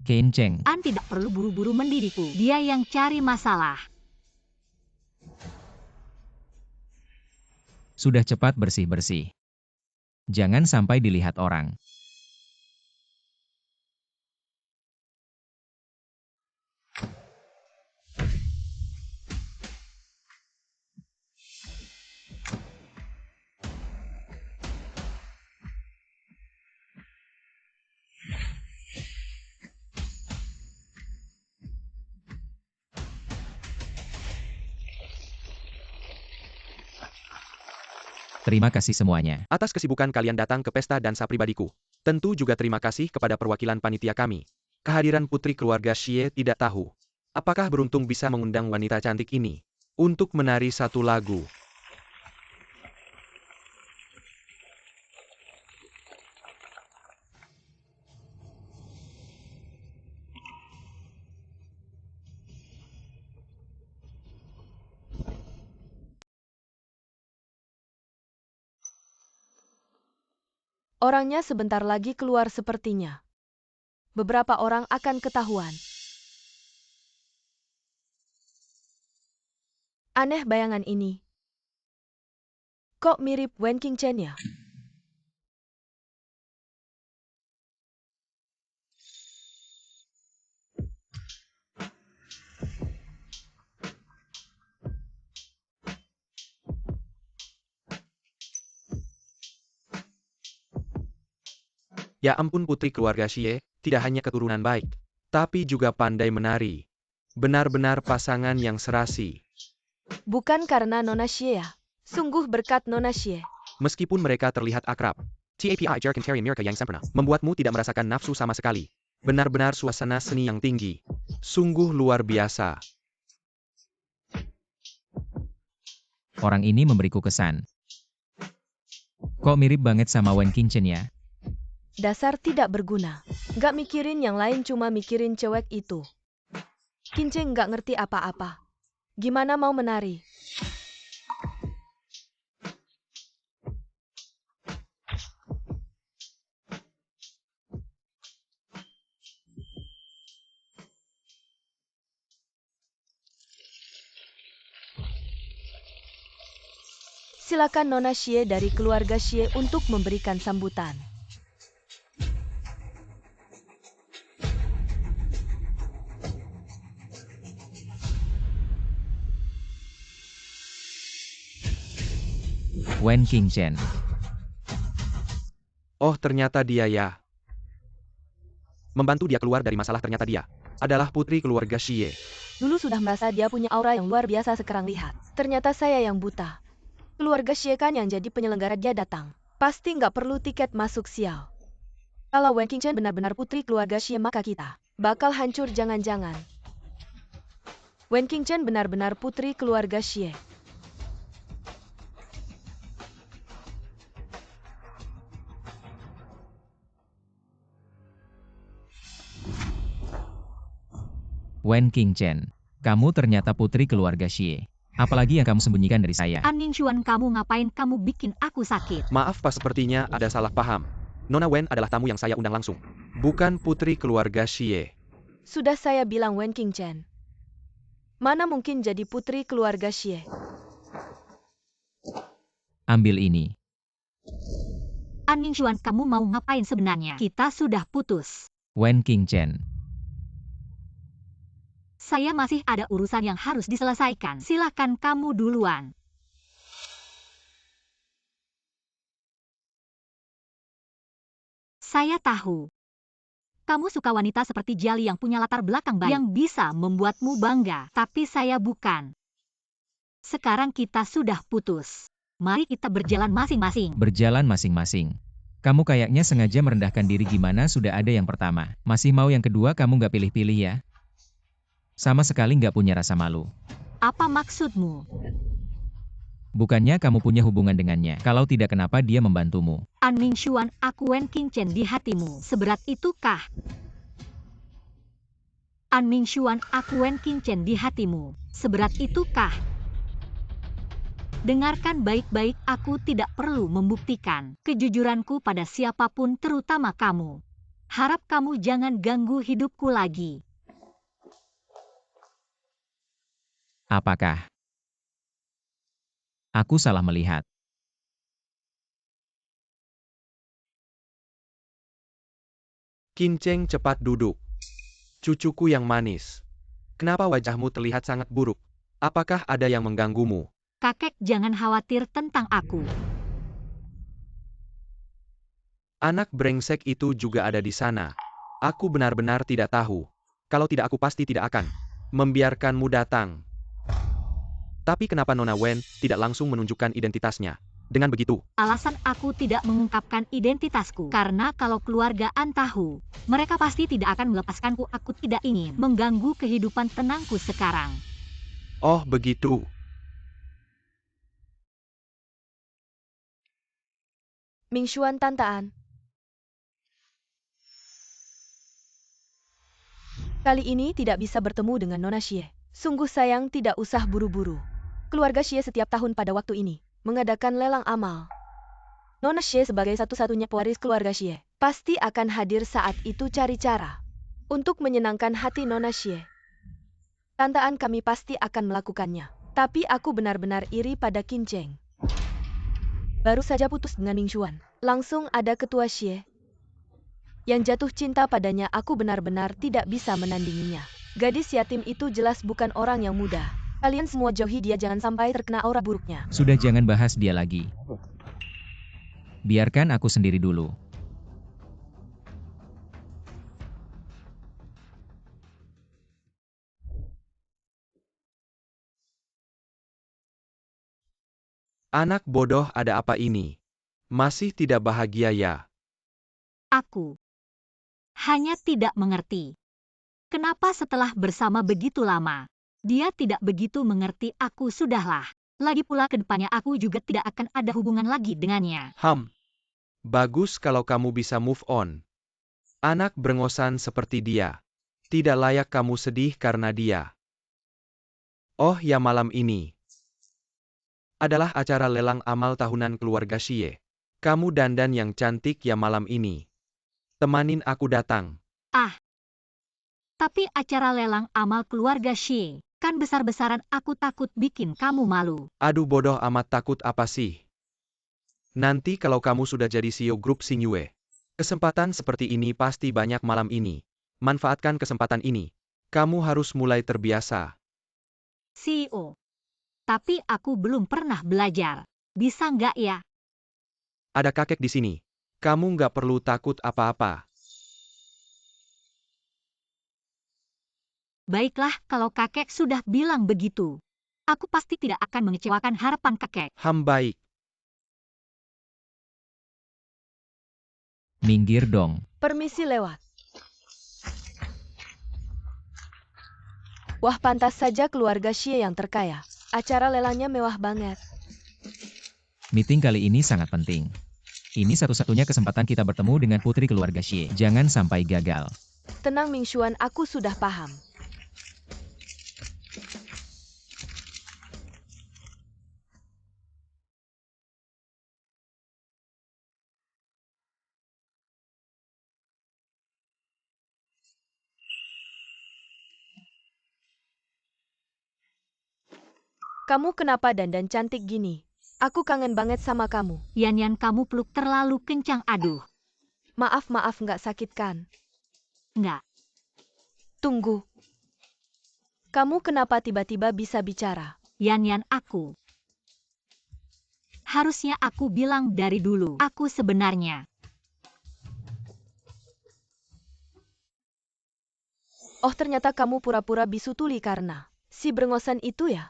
Qingchen. An tidak perlu buru-buru mendidikku. Dia yang cari masalah. Sudah cepat bersih-bersih. Jangan sampai dilihat orang. Terima kasih semuanya. Atas kesibukan kalian datang ke pesta dansa pribadiku. Tentu juga terima kasih kepada perwakilan panitia kami. Kehadiran putri keluarga Xie tidak tahu. Apakah beruntung bisa mengundang wanita cantik ini untuk menari satu lagu. Orangnya sebentar lagi keluar sepertinya. Beberapa orang akan ketahuan. Aneh bayangan ini. Kok mirip Wen Qingchen ya? Ya ampun, putri keluarga Xie, tidak hanya keturunan baik, tapi juga pandai menari. Benar-benar pasangan yang serasi. Bukan karena Nona Xie ya. Sungguh berkat Nona Xie. Meskipun mereka terlihat akrab, TAPI Jerkentary Mirka yang sempurna, membuatmu tidak merasakan nafsu sama sekali. Benar-benar suasana seni yang tinggi. Sungguh luar biasa. Orang ini memberiku kesan. Kok mirip banget sama Wen Qingchen ya? Dasar tidak berguna. Nggak mikirin yang lain, cuma mikirin cewek itu. Qingchen nggak ngerti apa-apa. Gimana mau menari? Silakan Nona Xie dari keluarga Xie untuk memberikan sambutan. Wen Qingchen. Oh, ternyata dia ya. Membantu dia keluar dari masalah, ternyata dia adalah putri keluarga Xie. Dulu sudah merasa dia punya aura yang luar biasa, sekarang lihat. Ternyata saya yang buta. Keluarga Xie kan yang jadi penyelenggara, dia datang. Pasti nggak perlu tiket masuk, sial. Kalau Wen Qingchen benar-benar putri keluarga Xie, maka kita bakal hancur, jangan-jangan. Wen Qingchen benar-benar putri keluarga Xie. Wen Qingchen. Kamu ternyata putri keluarga Xie. Apalagi yang kamu sembunyikan dari saya? An Ningxuan, kamu ngapain? Kamu bikin aku sakit. Maaf Pak, sepertinya ada salah paham. Nona Wen adalah tamu yang saya undang langsung. Bukan putri keluarga Xie. Sudah saya bilang Wen Qingchen. Mana mungkin jadi putri keluarga Xie? Ambil ini. An Ningxuan, kamu mau ngapain sebenarnya? Kita sudah putus. Wen Qingchen. Saya masih ada urusan yang harus diselesaikan. Silakan kamu duluan. Saya tahu. Kamu suka wanita seperti Jali yang punya latar belakang baik, yang bisa membuatmu bangga. Tapi saya bukan. Sekarang kita sudah putus. Mari kita berjalan masing-masing. Berjalan masing-masing. Kamu kayaknya sengaja merendahkan diri, gimana sudah ada yang pertama. Masih mau yang kedua, kamu nggak pilih-pilih ya? Sama sekali nggak punya rasa malu. Apa maksudmu? Bukannya kamu punya hubungan dengannya. Kalau tidak, kenapa dia membantumu? An Ningxuan, aku Wen Qingchen di hatimu. Seberat itukah? An Ningxuan, aku Wen Qingchen di hatimu. Seberat itukah? Dengarkan baik-baik, aku tidak perlu membuktikan kejujuranku pada siapapun, terutama kamu. Harap kamu jangan ganggu hidupku lagi. Apakah aku salah melihat? Qingchen, cepat duduk. Cucuku yang manis. Kenapa wajahmu terlihat sangat buruk? Apakah ada yang mengganggumu? Kakek, jangan khawatir tentang aku. Anak brengsek itu juga ada di sana. Aku benar-benar tidak tahu. Kalau tidak, aku pasti tidak akan membiarkanmu datang. Tapi kenapa Nona Wen tidak langsung menunjukkan identitasnya? Dengan begitu, Alasan aku tidak mengungkapkan identitasku karena kalau keluarga An tahu, mereka pasti tidak akan melepaskanku. Aku tidak ingin mengganggu kehidupan tenangku sekarang. oh begitu. Mingshuan Tante An. Kali ini tidak bisa bertemu dengan Nona Xie. Sungguh sayang tidak usah buru-buru. Keluarga Xie setiap tahun pada waktu ini mengadakan lelang amal. Nona Xie sebagai satu-satunya pewaris keluarga Xie pasti akan hadir saat itu cari cara untuk menyenangkan hati Nona Xie. Tante An kami pasti akan melakukannya. Tapi aku benar-benar iri pada Qin Cheng. Baru saja putus dengan Mingshuan. Langsung ada ketua Xie yang jatuh cinta padanya. Aku benar-benar tidak bisa menandinginya. Gadis yatim itu jelas bukan orang yang mudah. Kalian semua jauhi dia, jangan sampai terkena aura buruknya. Sudah, jangan bahas dia lagi. Biarkan aku sendiri dulu. Anak bodoh, ada apa ini? Masih tidak bahagia ya? Aku hanya tidak mengerti. Kenapa setelah bersama begitu lama, dia tidak begitu mengerti aku. Sudahlah. Lagi pula kedepannya aku juga tidak akan ada hubungan lagi dengannya. Bagus kalau kamu bisa move on. Anak brengosan seperti dia. Tidak layak kamu sedih karena dia. Oh ya, malam ini adalah acara lelang amal tahunan keluarga Xie. Kamu dandan yang cantik ya malam ini. Temanin aku datang. Tapi acara lelang amal keluarga Xie kan besar-besaran, aku takut bikin kamu malu. Aduh, bodoh amat, takut apa sih? Nanti kalau kamu sudah jadi CEO grup Xingyue, kesempatan seperti ini pasti banyak malam ini. Manfaatkan kesempatan ini. Kamu harus mulai terbiasa. CEO. Tapi aku belum pernah belajar. Bisa nggak ya? Ada kakek di sini. Kamu nggak perlu takut apa-apa. Baiklah, kalau kakek sudah bilang begitu. Aku pasti tidak akan mengecewakan harapan kakek. Baik. Minggir dong. Permisi lewat. Wah, pantas saja keluarga Xie yang terkaya. Acara lelangnya mewah banget. Meeting kali ini sangat penting. Ini satu-satunya kesempatan kita bertemu dengan putri keluarga Xie. Jangan sampai gagal. Tenang Mingshuan, aku sudah paham. Kamu kenapa dandan cantik gini? Aku kangen banget sama kamu. Yan, kamu peluk terlalu kencang. Aduh. Maaf, nggak sakit kan? Nggak. Tunggu. Kamu kenapa tiba-tiba bisa bicara? Yan, aku. Harusnya aku bilang dari dulu. Aku sebenarnya. Oh, ternyata kamu pura-pura bisu tuli karena si brengosan itu ya?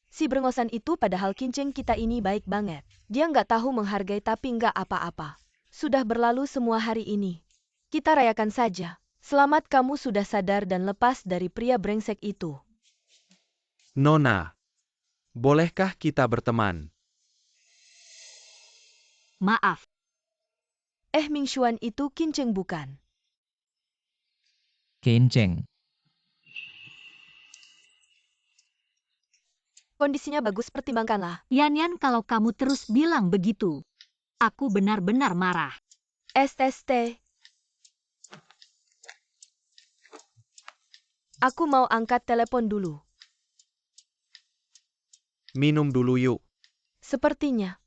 Si brengosan itu padahal Qin Cheng kita ini baik banget. Dia nggak tahu menghargai tapi nggak apa-apa. Sudah berlalu semua hari ini. Kita rayakan saja. Selamat kamu sudah sadar dan lepas dari pria brengsek itu. Nona, bolehkah kita berteman? Maaf. Mingshuan itu Qin Cheng bukan? Qin Cheng. Kondisinya bagus, pertimbangkanlah. Yan, kalau kamu terus bilang begitu, aku benar-benar marah. SST. Aku mau angkat telepon dulu. Minum dulu yuk. Sepertinya.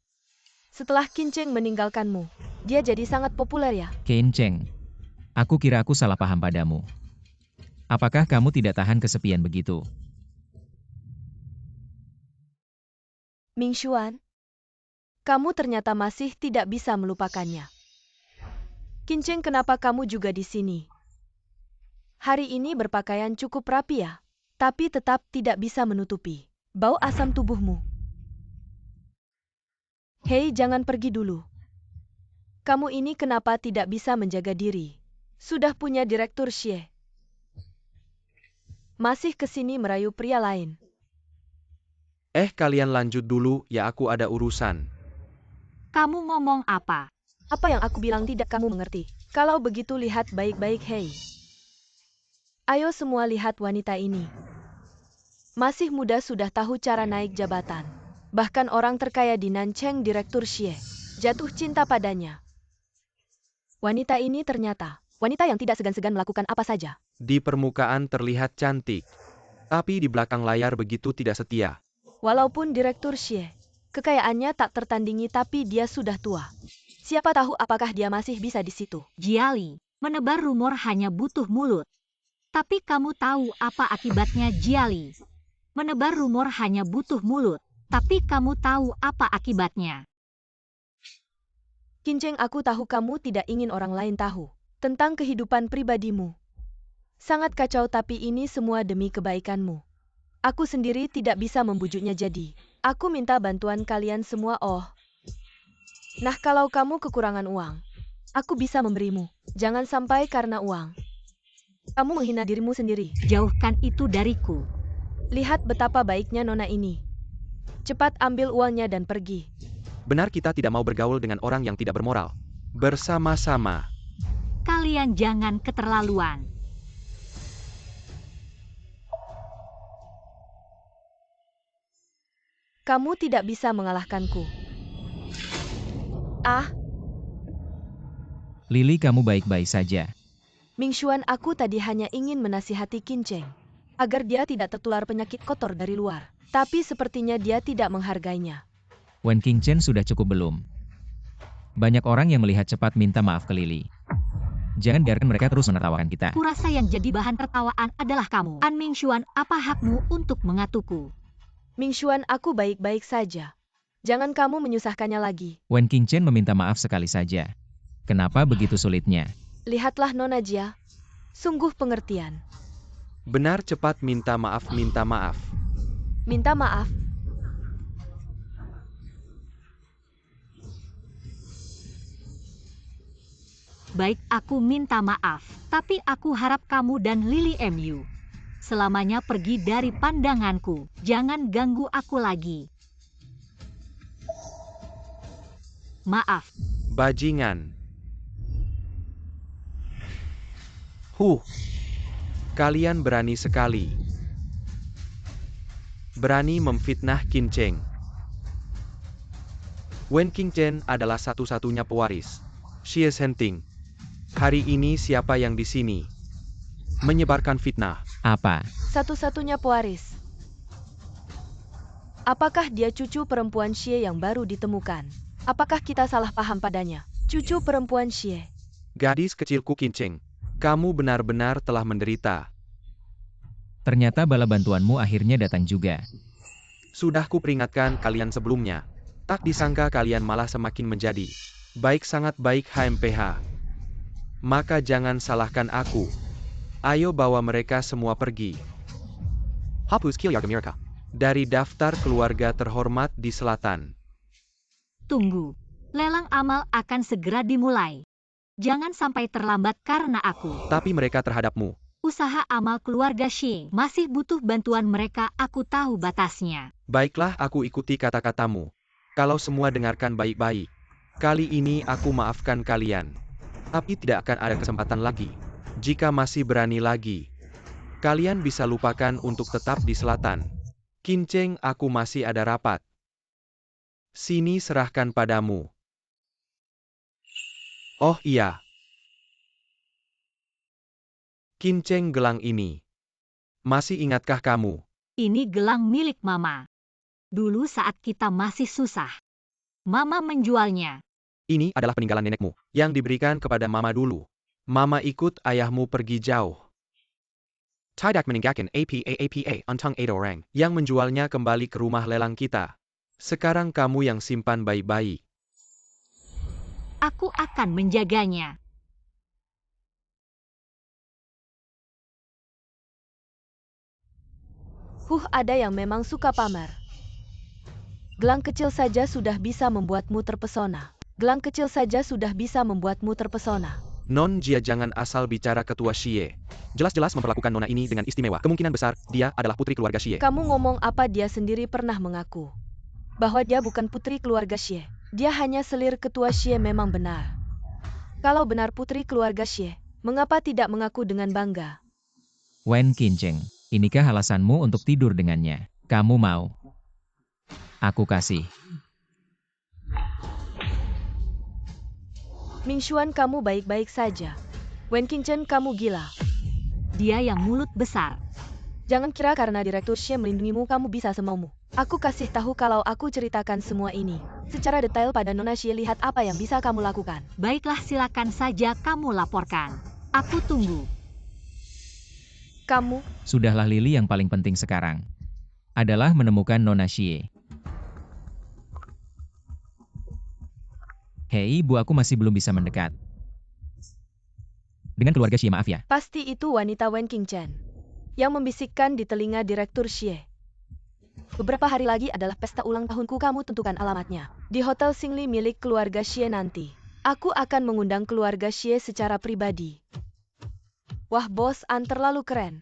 Setelah Qin Cheng meninggalkanmu, dia jadi sangat populer ya? Qin Cheng. Aku kira aku salah paham padamu. Apakah kamu tidak tahan kesepian begitu? Mingshuan, kamu ternyata masih tidak bisa melupakannya. Qin Cheng, kenapa kamu juga di sini? Hari ini berpakaian cukup rapi ya, tapi tetap tidak bisa menutupi bau asam tubuhmu. Hei, jangan pergi dulu. Kamu ini kenapa tidak bisa menjaga diri? Sudah punya Direktur Xie. Masih kesini merayu pria lain. Kalian lanjut dulu ya, aku ada urusan. Kamu ngomong apa? Apa yang aku bilang tidak kamu mengerti? Kalau begitu lihat baik-baik, hei. Ayo semua lihat wanita ini. Masih muda sudah tahu cara naik jabatan. Bahkan orang terkaya di Nancheng, Direktur Xie, jatuh cinta padanya. Wanita ini ternyata wanita yang tidak segan-segan melakukan apa saja. Di permukaan terlihat cantik, tapi di belakang layar begitu tidak setia. Walaupun Direktur Xie, kekayaannya tak tertandingi tapi dia sudah tua. Siapa tahu apakah dia masih bisa di situ. Jiali, menebar rumor hanya butuh mulut. Tapi kamu tahu apa akibatnya, Jiali? Menebar rumor hanya butuh mulut. Tapi kamu tahu apa akibatnya? Kinceng, aku tahu kamu tidak ingin orang lain tahu tentang kehidupan pribadimu. Sangat kacau, tapi ini semua demi kebaikanmu. Aku sendiri tidak bisa membujuknya, jadi aku minta bantuan kalian semua. Nah, kalau kamu kekurangan uang, aku bisa memberimu. Jangan sampai karena uang kamu menghina dirimu sendiri. Jauhkan itu dariku. Lihat betapa baiknya nona ini. Cepat ambil uangnya dan pergi. Benar, kita tidak mau bergaul dengan orang yang tidak bermoral. Bersama-sama. Kalian jangan keterlaluan. Kamu tidak bisa mengalahkanku. Lili, kamu baik-baik saja. Mingshuan, aku tadi hanya ingin menasihati Kinceng agar dia tidak tertular penyakit kotor dari luar. Tapi sepertinya dia tidak menghargainya. Wen Qingchen sudah cukup belum? Banyak orang yang melihat cepat minta maaf ke Lili. Jangan biarkan mereka terus menertawakan kita. Kurasa yang jadi bahan tertawaan adalah kamu. An Mingshuan, apa hakmu untuk mengatuku? Mingshuan, aku baik-baik saja. Jangan kamu menyusahkannya lagi. Wen Qingchen meminta maaf sekali saja. Kenapa begitu sulitnya? Lihatlah Nona Jia. Sungguh pengertian. Benar, cepat minta maaf, minta maaf. Minta maaf. Baik, aku minta maaf. Tapi aku harap kamu dan Lili MU selamanya pergi dari pandanganku. Jangan ganggu aku lagi. Maaf. Bajingan. Kalian berani sekali. Berani memfitnah Kinceng. Wen Qingchen adalah satu-satunya pewaris Xie Zhenting. Hari ini siapa yang di sini menyebarkan fitnah? Apa? Satu-satunya pewaris. Apakah dia cucu perempuan Xie yang baru ditemukan? Apakah kita salah paham padanya? Cucu perempuan Xie. Gadis kecilku Kinceng, kamu benar-benar telah menderita. Ternyata bala bantuanmu akhirnya datang juga. Sudah kuperingatkan kalian sebelumnya. Tak disangka kalian malah semakin menjadi baik, sangat baik HMPH. Maka jangan salahkan aku. Ayo bawa mereka semua pergi. Hapus keluarga mereka dari daftar keluarga terhormat di selatan. Tunggu. Lelang amal akan segera dimulai. Jangan sampai terlambat karena aku. Tapi mereka terhadapmu. Usaha amal keluarga Xie masih butuh bantuan mereka, aku tahu batasnya. Baiklah, aku ikuti kata-katamu. Kalau semua dengarkan baik-baik. Kali ini aku maafkan kalian. Tapi tidak akan ada kesempatan lagi. Jika masih berani lagi, kalian bisa lupakan untuk tetap di selatan. Kinceng, aku masih ada rapat. Sini, serahkan padamu. Oh iya. Kinceng, gelang ini. Masih ingatkah kamu? Ini gelang milik Mama. Dulu saat kita masih susah, Mama menjualnya. Ini adalah peninggalan nenekmu, yang diberikan kepada Mama dulu. Mama ikut ayahmu pergi jauh. Tidak meninggalkan APA untung 8 orang, yang menjualnya kembali ke rumah lelang kita. Sekarang kamu yang simpan baik-baik. Aku akan menjaganya. Ada yang memang suka pamer. Gelang kecil saja sudah bisa membuatmu terpesona. Gelang kecil saja sudah bisa membuatmu terpesona. Non Jia jangan asal bicara ketua Xie. Jelas-jelas memperlakukan nona ini dengan istimewa. Kemungkinan besar, dia adalah putri keluarga Xie. Kamu ngomong apa? Dia sendiri pernah mengaku bahwa dia bukan putri keluarga Xie. Dia hanya selir ketua Xie. Memang benar. Kalau benar putri keluarga Xie, mengapa tidak mengaku dengan bangga? Wen Qingcheng, inikah alasanmu untuk tidur dengannya? Kamu mau? Aku kasih. Mingshuan, kamu baik-baik saja. Wen Qingcheng, kamu gila. Dia yang mulut besar. Jangan kira karena Direktur Xie melindungimu kamu bisa semaumu. Aku kasih tahu kalau aku ceritakan semua ini secara detail pada Nona Xie, lihat apa yang bisa kamu lakukan. Baiklah, silakan saja kamu laporkan. Aku tunggu. Kamu, Sudahlah, Lili, yang paling penting sekarang adalah menemukan Nona Xie. Hei, ibu, aku masih belum bisa mendekat dengan keluarga Xie, maaf ya. pasti itu wanita Wen Qingchen yang membisikkan di telinga Direktur Xie. Beberapa hari lagi adalah pesta ulang tahunku, kamu tentukan alamatnya. Di Hotel Xingli milik keluarga Xie nanti. Aku akan mengundang keluarga Xie secara pribadi. Wah, Bos An terlalu keren.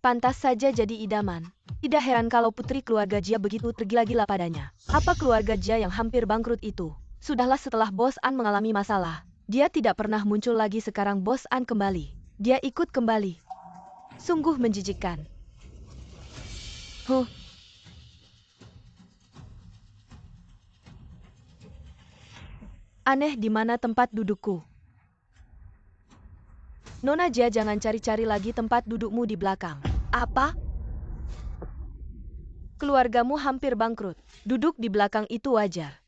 Pantas saja jadi idaman. Tidak heran kalau putri keluarga Jia begitu tergila-gila padanya. Apa keluarga Jia yang hampir bangkrut itu? Sudahlah, setelah Bos An mengalami masalah, dia tidak pernah muncul lagi. Sekarang Bos An kembali. Dia ikut kembali. Sungguh menjijikkan. Aneh, di mana tempat dudukku? Nona Jia, jangan cari-cari lagi tempat dudukmu di belakang. Apa? Keluargamu hampir bangkrut. Duduk di belakang itu wajar.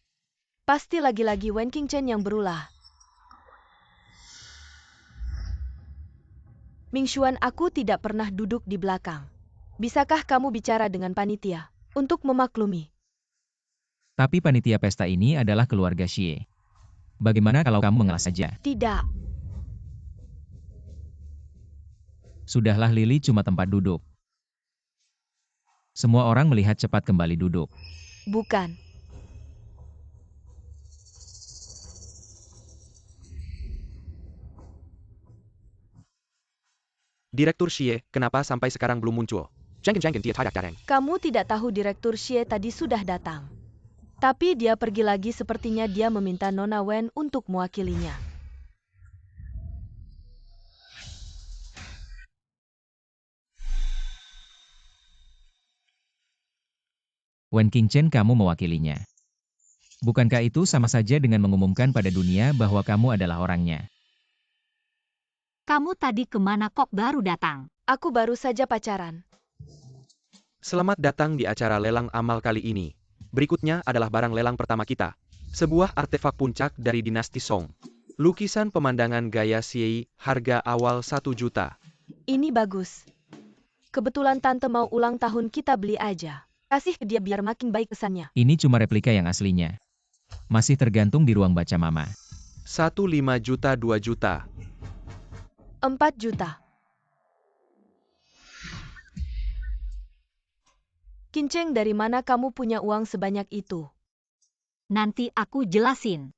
Pasti lagi-lagi Wen Qingchen yang berulah. Mingshuan, aku tidak pernah duduk di belakang. Bisakah kamu bicara dengan panitia untuk memaklumi? Tapi panitia pesta ini adalah keluarga Xie. Bagaimana kalau kamu mengalah saja? Tidak. Sudahlah, Lili, cuma tempat duduk. Semua orang melihat, cepat kembali duduk. Bukan. Direktur Xie, kenapa sampai sekarang belum muncul? Kamu tidak tahu Direktur Xie tadi sudah datang. Tapi dia pergi lagi, sepertinya dia meminta Nona Wen untuk mewakilinya. Wen Qingchen, kamu mewakilinya. Bukankah itu sama saja dengan mengumumkan pada dunia bahwa kamu adalah orangnya? Kamu tadi kemana kok baru datang? Aku baru saja pacaran. Selamat datang di acara lelang amal kali ini. Berikutnya adalah barang lelang pertama kita. Sebuah artefak puncak dari dinasti Song. Lukisan pemandangan gaya Xie, harga awal 1 juta. Ini bagus. Kebetulan tante mau ulang tahun, kita beli aja. Kasih ke dia biar makin baik kesannya. Ini cuma replika yang aslinya. Masih tergantung di ruang baca mama. 1,5 juta, 2 juta. 4 juta. Qingcheng, dari mana kamu punya uang sebanyak itu? Nanti aku jelasin.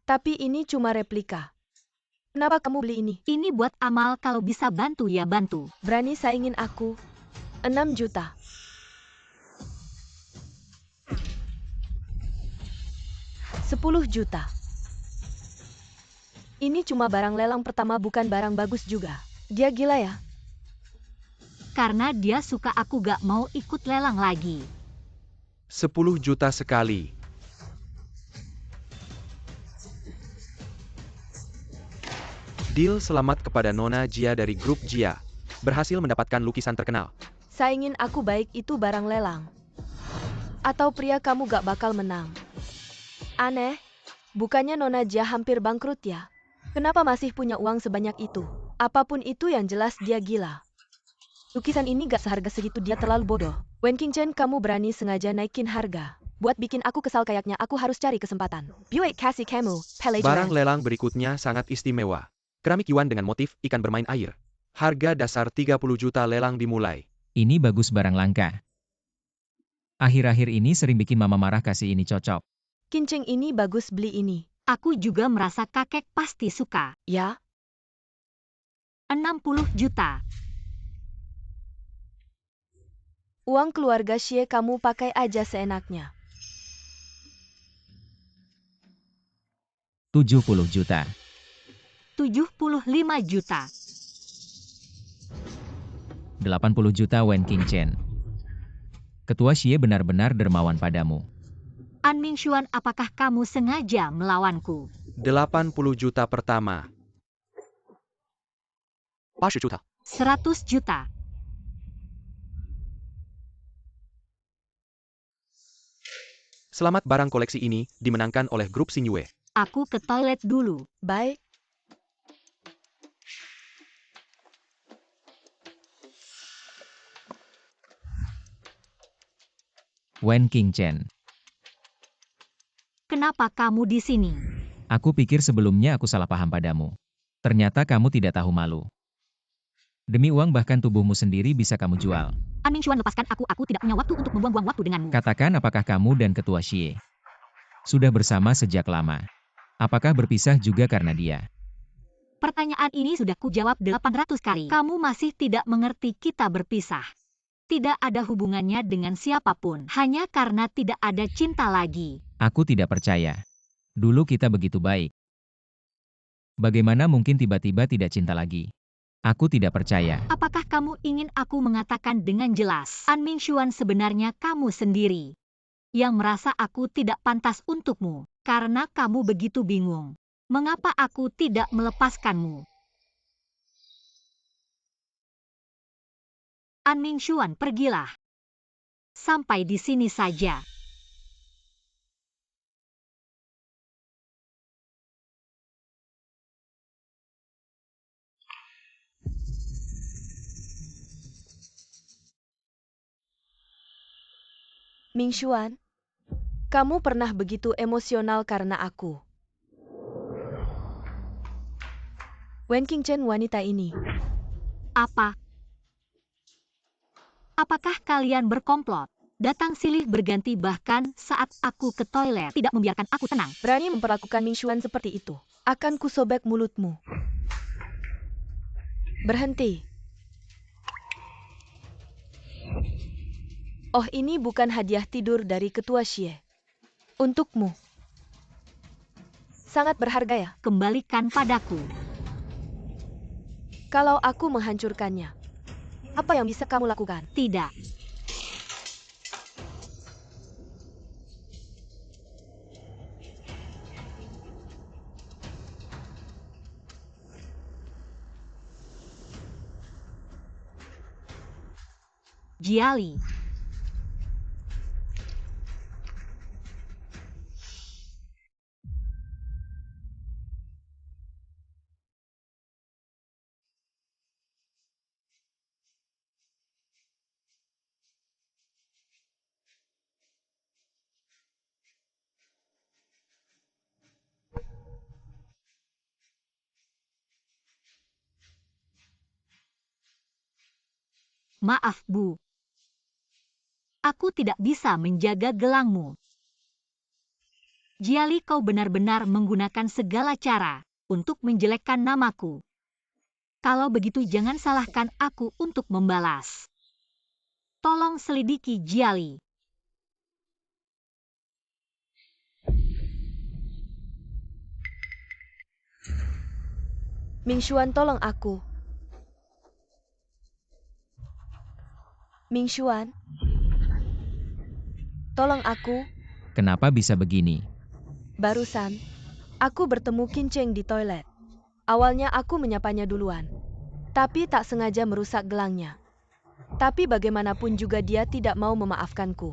Tapi ini cuma replika. Kenapa kamu beli ini? Ini buat amal, kalau bisa bantu ya bantu. Berani saingin aku? 6 juta. 10 juta. Ini cuma barang lelang pertama, bukan barang bagus juga. Dia gila ya? Karena dia suka, aku gak mau ikut lelang lagi. 10 juta sekali. Deal, selamat kepada Nona Jia dari grup Jia. Berhasil mendapatkan lukisan terkenal. Saingin aku, baik itu barang lelang atau pria, kamu gak bakal menang. Aneh, bukannya Nona Jia hampir bangkrut ya? Kenapa masih punya uang sebanyak itu? Apapun itu, yang jelas dia gila. Lukisan ini gak seharga segitu, dia terlalu bodoh. Wen Qingchen, kamu berani sengaja naikin harga. Buat bikin aku kesal, kayaknya aku harus cari kesempatan. Buick kasih kamu, Barang pelajaran. lelang berikutnya sangat istimewa. Keramik yuan dengan motif ikan bermain air. Harga dasar 30 juta, lelang dimulai. Ini bagus, barang langka. Akhir-akhir ini sering bikin mama marah, kasih ini cocok. Kinceng ini bagus, beli ini. Aku juga merasa kakek pasti suka. Ya, 60 juta. uang keluarga Xie kamu pakai aja seenaknya. 70 juta. 75 juta. 80 juta Wen Qingchen. Ketua Xie benar-benar dermawan padamu. An Mingxuan, apakah kamu sengaja melawanku? 80 juta pertama. 80 juta. 100 juta. Selamat, barang koleksi ini dimenangkan oleh grup Xingyue. Aku ke toilet dulu. Baik. Wen Qingchen. Kenapa kamu di sini? Aku pikir sebelumnya aku salah paham padamu. Ternyata kamu tidak tahu malu. Demi uang bahkan tubuhmu sendiri bisa kamu jual. An Mingxuan, lepaskan aku tidak punya waktu untuk membuang-buang waktu denganmu. Katakan, apakah kamu dan Ketua Xie sudah bersama sejak lama? Apakah berpisah juga karena dia? Pertanyaan ini sudah kujawab 800 kali. Kamu masih tidak mengerti kita berpisah. Tidak ada hubungannya dengan siapapun. Hanya karena tidak ada cinta lagi. Aku tidak percaya. Dulu kita begitu baik. Bagaimana mungkin tiba-tiba tidak cinta lagi? Aku tidak percaya. Apakah kamu ingin aku mengatakan dengan jelas? An Mingxuan, sebenarnya kamu sendiri yang merasa aku tidak pantas untukmu. Karena kamu begitu bingung. Mengapa aku tidak melepaskanmu? An Mingxuan, pergilah. Sampai di sini saja. Mingxuan, kamu pernah begitu emosional karena aku. Wen Qingchen, wanita ini. Apa? Apakah kalian berkomplot? Datang silih berganti, bahkan saat aku ke toilet tidak membiarkan aku tenang. Berani memperlakukan Mingxuan seperti itu. Akan kusobek mulutmu. Berhenti. Oh, ini bukan hadiah tidur dari Ketua Xie. Untukmu. Sangat berharga ya? Kembalikan padaku. Kalau aku menghancurkannya, apa yang bisa kamu lakukan? Tidak. Jiali. Maaf, Bu. Aku tidak bisa menjaga gelangmu. Jiali, kau benar-benar menggunakan segala cara untuk menjelekkan namaku. Kalau begitu jangan salahkan aku untuk membalas. Tolong selidiki Jiali. Mingxuan, tolong aku. Mingxuan, tolong aku. Kenapa bisa begini? Barusan, aku bertemu Qingchen di toilet. Awalnya aku menyapanya duluan, tapi tak sengaja merusak gelangnya. Tapi bagaimanapun juga dia tidak mau memaafkanku.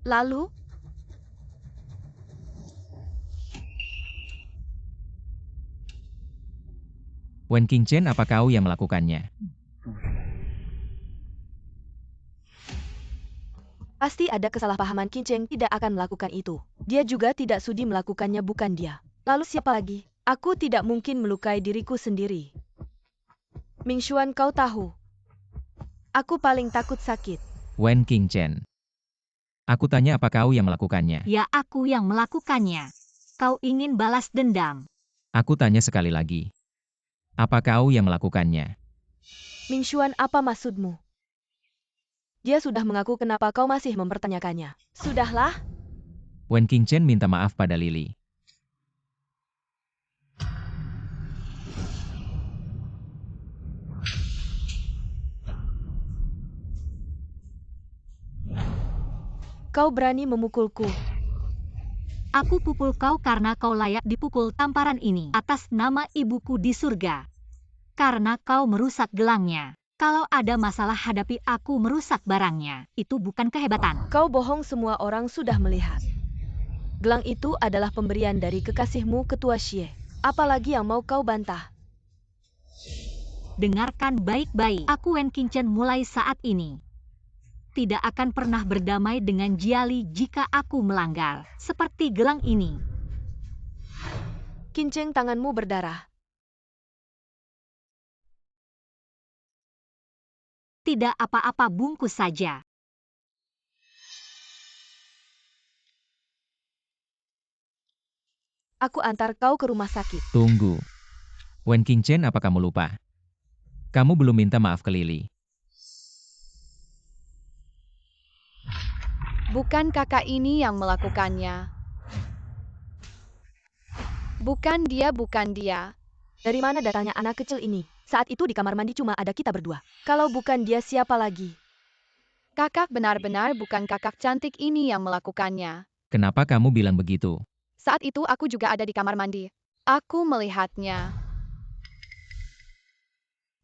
Lalu, Wen Qingchen, apa kau yang melakukannya? pasti ada kesalahpahaman. Qingchen tidak akan melakukan itu. Dia juga tidak sudi melakukannya, bukan dia. Lalu siapa lagi? Aku tidak mungkin melukai diriku sendiri. Mingxuan, kau tahu, aku paling takut sakit. Wen Qingchen. Aku tanya apa kau yang melakukannya. Ya, aku yang melakukannya. Kau ingin balas dendam. Aku tanya sekali lagi. Apa kau yang melakukannya? Mingshuan, apa maksudmu? Dia sudah mengaku, kenapa kau masih mempertanyakannya? Sudahlah, Wen Qingchen minta maaf pada Lily. kau berani memukulku. Aku pukul kau karena kau layak dipukul tamparan ini atas nama ibuku di surga. Karena kau merusak gelangnya. Kalau ada masalah hadapi aku merusak barangnya. Itu bukan kehebatan. Kau bohong, semua orang sudah melihat. Gelang itu adalah pemberian dari kekasihmu, Ketua Xie. Apalagi yang mau kau bantah? Dengarkan baik-baik. Aku Wen Qingchen mulai saat ini tidak akan pernah berdamai dengan Jiali jika aku melanggar. Seperti gelang ini. Qingchen, tanganmu berdarah. Tidak apa-apa, bungkus saja. Aku antar kau ke rumah sakit. Tunggu. Wen Qingchen, apa kamu lupa? Kamu belum minta maaf ke Lily. Bukan kakak ini yang melakukannya. Bukan dia. Dari mana datangnya anak kecil ini? Saat itu di kamar mandi cuma ada kita berdua. Kalau bukan dia, siapa lagi? Kakak benar-benar bukan kakak cantik ini yang melakukannya. Kenapa kamu bilang begitu? Saat itu aku juga ada di kamar mandi. Aku melihatnya.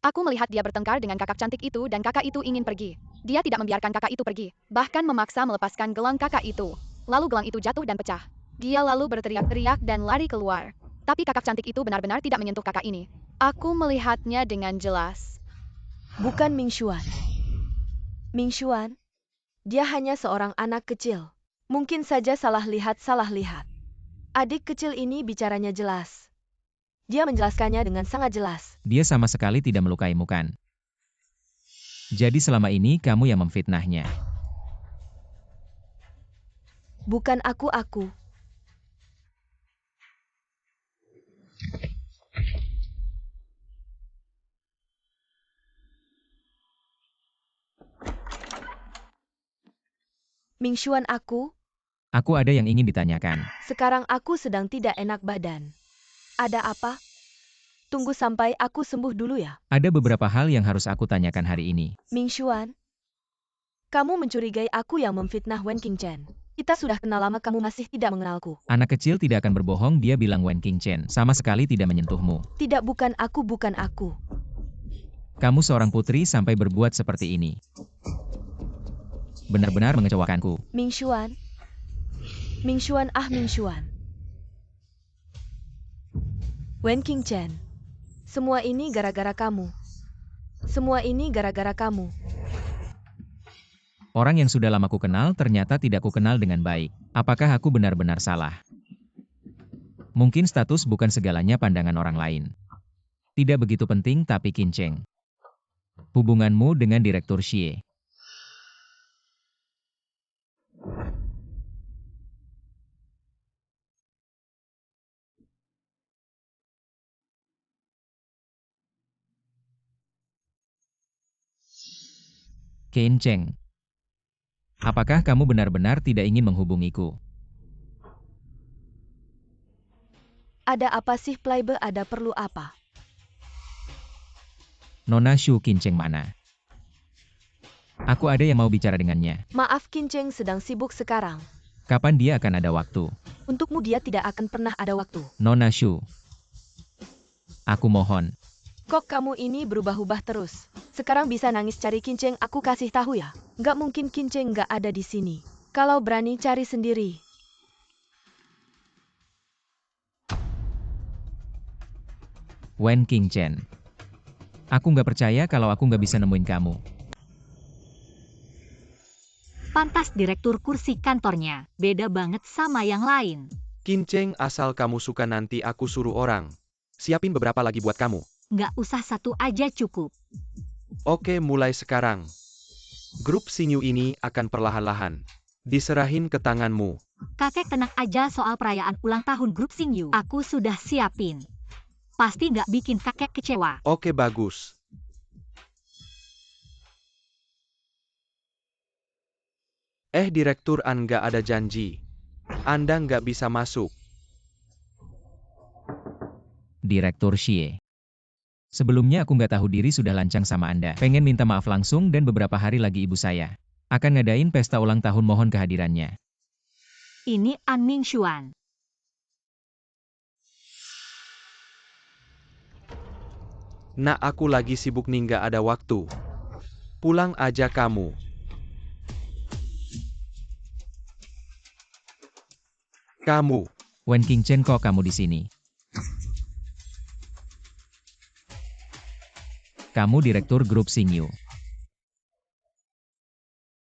Aku melihat dia bertengkar dengan kakak cantik itu dan kakak itu ingin pergi. Dia tidak membiarkan kakak itu pergi, bahkan memaksa melepaskan gelang kakak itu. Lalu gelang itu jatuh dan pecah. Dia lalu berteriak-teriak dan lari keluar. Tapi kakak cantik itu benar-benar tidak menyentuh kakak ini. Aku melihatnya dengan jelas. Bukan Mingshuan. Mingshuan, dia hanya seorang anak kecil. Mungkin saja salah lihat. Adik kecil ini bicaranya jelas. Dia menjelaskannya dengan sangat jelas. Dia sama sekali tidak melukaimu kan? Jadi selama ini kamu yang memfitnahnya. Bukan aku. Mingshuan, aku Aku ada yang ingin ditanyakan. sekarang aku sedang tidak enak badan. Ada apa? Tunggu sampai aku sembuh dulu ya. Ada beberapa hal yang harus aku tanyakan hari ini. Mingshuan, kamu mencurigai aku yang memfitnah Wen Qingchen. Kita sudah kenal lama, kamu masih tidak mengenalku. Anak kecil tidak akan berbohong, dia bilang Wen Qingchen sama sekali tidak menyentuhmu. Tidak, bukan aku. Kamu seorang putri sampai berbuat seperti ini. Benar-benar mengecewakanku. Mingshuan. Wen Qingchen. Semua ini gara-gara kamu. Orang yang sudah lama ku kenal ternyata tidak ku kenal dengan baik. Apakah aku benar-benar salah? Mungkin status bukan segalanya pandangan orang lain. Tidak begitu penting, tapi Qingchen. Hubunganmu dengan Direktur Xie. Qingchen. Apakah kamu benar-benar tidak ingin menghubungiku? Ada apa sih, Playbe? Ada perlu apa? Nona Shu, Qingchen mana? Aku ada yang mau bicara dengannya. Maaf, Qingchen sedang sibuk sekarang. Kapan dia akan ada waktu? Untukmu dia tidak akan pernah ada waktu. Nona Shu. Aku mohon. Kok kamu ini berubah-ubah terus? Sekarang bisa nangis cari Qingchen, aku kasih tahu ya. Nggak mungkin Qingchen nggak ada di sini. Kalau berani cari sendiri. Wen Qingchen. Aku nggak percaya kalau aku nggak bisa nemuin kamu. Pantas direktur kursi kantornya. Beda banget sama yang lain. Qingchen, asal kamu suka nanti aku suruh orang. Siapin beberapa lagi buat kamu. Nggak usah, satu aja cukup. Oke, mulai sekarang. Grup Xingyu ini akan perlahan-lahan Diserahin ke tanganmu. Kakek tenang aja soal perayaan ulang tahun grup Xingyu. Aku sudah siapin. Pasti nggak bikin kakek kecewa. Oke, bagus. Direktur An nggak ada janji. Anda nggak bisa masuk. Direktur Xie. Sebelumnya aku nggak tahu diri sudah lancang sama Anda. Pengen minta maaf langsung dan beberapa hari lagi ibu saya akan ngadain pesta ulang tahun, mohon kehadirannya. Ini An Mingxuan. Nak, aku lagi sibuk nih, nggak ada waktu. Pulang aja kamu. Kamu. Wen Qingchen, kok kamu di sini? Kamu direktur grup Xingyu.